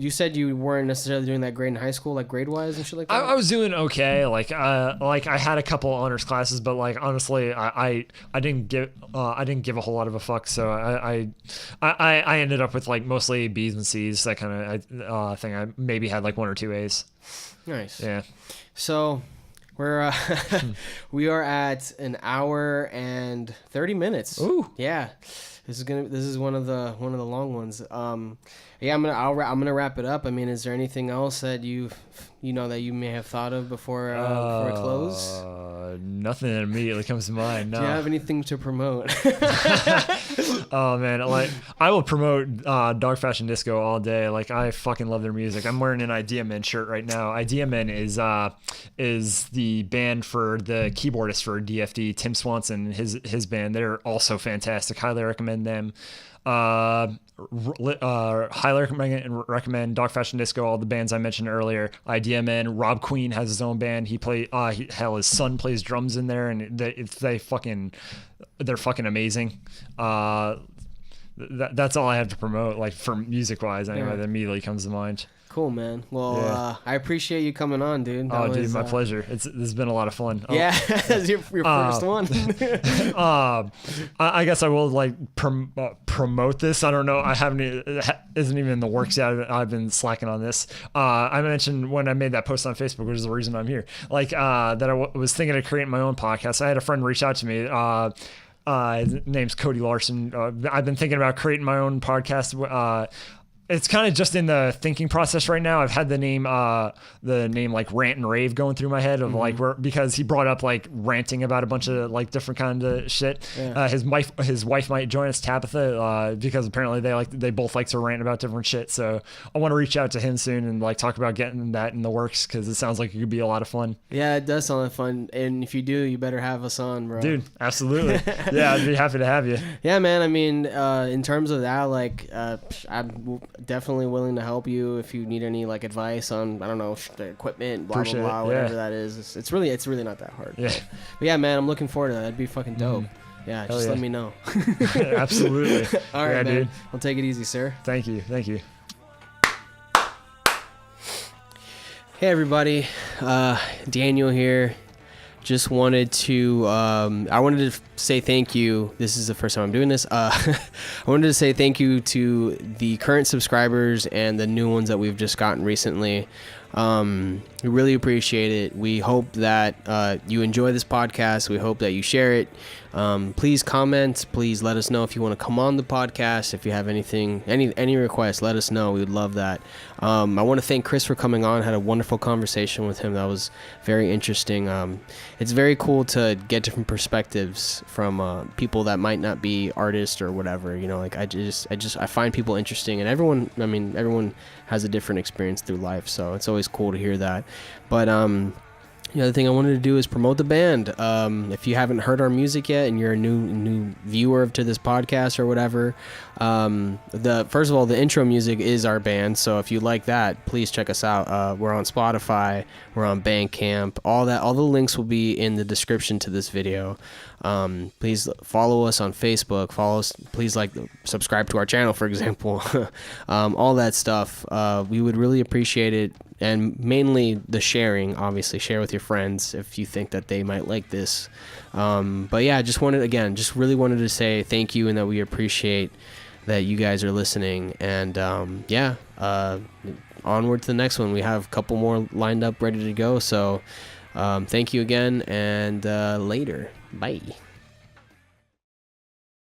you said you weren't necessarily doing that great in high school, like grade wise and shit like that. I was doing okay. Like I had a couple honors classes, but like honestly, I didn't give a whole lot of a fuck. So I ended up with like mostly B's and C's, that kind of thing. I maybe had like 1 or 2 A's. Nice. Yeah. So we are at an hour and 30 minutes. Ooh. Yeah. This is one of the long ones. Yeah, I'm gonna wrap it up. I mean, is there anything else that you may have thought of before we close? Nothing that immediately comes to mind. No. Do you have anything to promote? Oh man, like I will promote Dark Fashion Disco all day. Like I fucking love their music. I'm wearing an Idea Men shirt right now. Idea Men is the band for the keyboardist for DFD, Tim Swanson, his band. They're also fantastic. Highly recommend them. Highly recommend Dark Fashion Disco, all the bands I mentioned earlier. Idea Men. Rob Queen has his own band. His son plays drums in there, and they're fucking amazing. That's all I have to promote, like for music wise anyway. That immediately comes to mind. Cool, man. Well, yeah. I appreciate you coming on, dude. Dude, my pleasure. This has been a lot of fun. Yeah, your first one. I guess I will like promote this. I don't know. It isn't even in the works yet. I've been slacking on this. I mentioned when I made that post on Facebook, which is the reason I'm here. Like that I was thinking of creating my own podcast. I had a friend reach out to me. His name's Cody Larson. I've been thinking about creating my own podcast. It's kind of just in the thinking process right now. I've had the name like Rant and Rave going through my head of like because he brought up like ranting about a bunch of like different kind of shit. Yeah. His wife might join us, Tabitha, because apparently they both like to rant about different shit. So I want to reach out to him soon and like talk about getting that in the works because it sounds like it could be a lot of fun. Yeah, it does sound like fun. And if you do, you better have us on, bro. Dude, absolutely. Yeah, I'd be happy to have you. Yeah, man. I mean, in terms of that, like, I'm definitely willing to help you if you need any like advice on, I don't know, the equipment, blah, Appreciate blah, blah, whatever that is. It's really not that hard. Yeah. But yeah, man, I'm looking forward to that. That'd be fucking dope. Yeah, just let me know. Absolutely. All right, man. Dude. Well, take it easy, sir. Thank you. Hey, everybody. Daniel here. Just wanted to I wanted to say thank you. This is the first time I'm doing this. I wanted to say thank you to the current subscribers and the new ones that we've just gotten recently. We really appreciate it. We hope that you enjoy this podcast. We hope that you share it. Please comment. Please let us know if you want to come on the podcast. If you have anything, any requests, let us know. We would love that. I want to thank Chris for coming on. Had a wonderful conversation with him. That was very interesting. It's very cool to get different perspectives from people that might not be artists or whatever. You know, like I find people interesting, and everyone has a different experience through life. So it's always cool to hear that. But The other thing I wanted to do is promote the band. If you haven't heard our music yet and you're a new viewer to this podcast or whatever, first of all, the intro music is our band. So if you like that, please check us out. We're on Spotify, we're on Bandcamp, all the links will be in the description to this video. Please follow us on Facebook. Follow us. Please subscribe to our channel, for example. All that stuff. We would really appreciate it. And mainly the sharing, obviously. Share with your friends if you think that they might like this. But yeah, just really wanted to say thank you and that we appreciate that you guys are listening. And onward to the next one. We have a couple more lined up, ready to go. So thank you again, and later. Bye.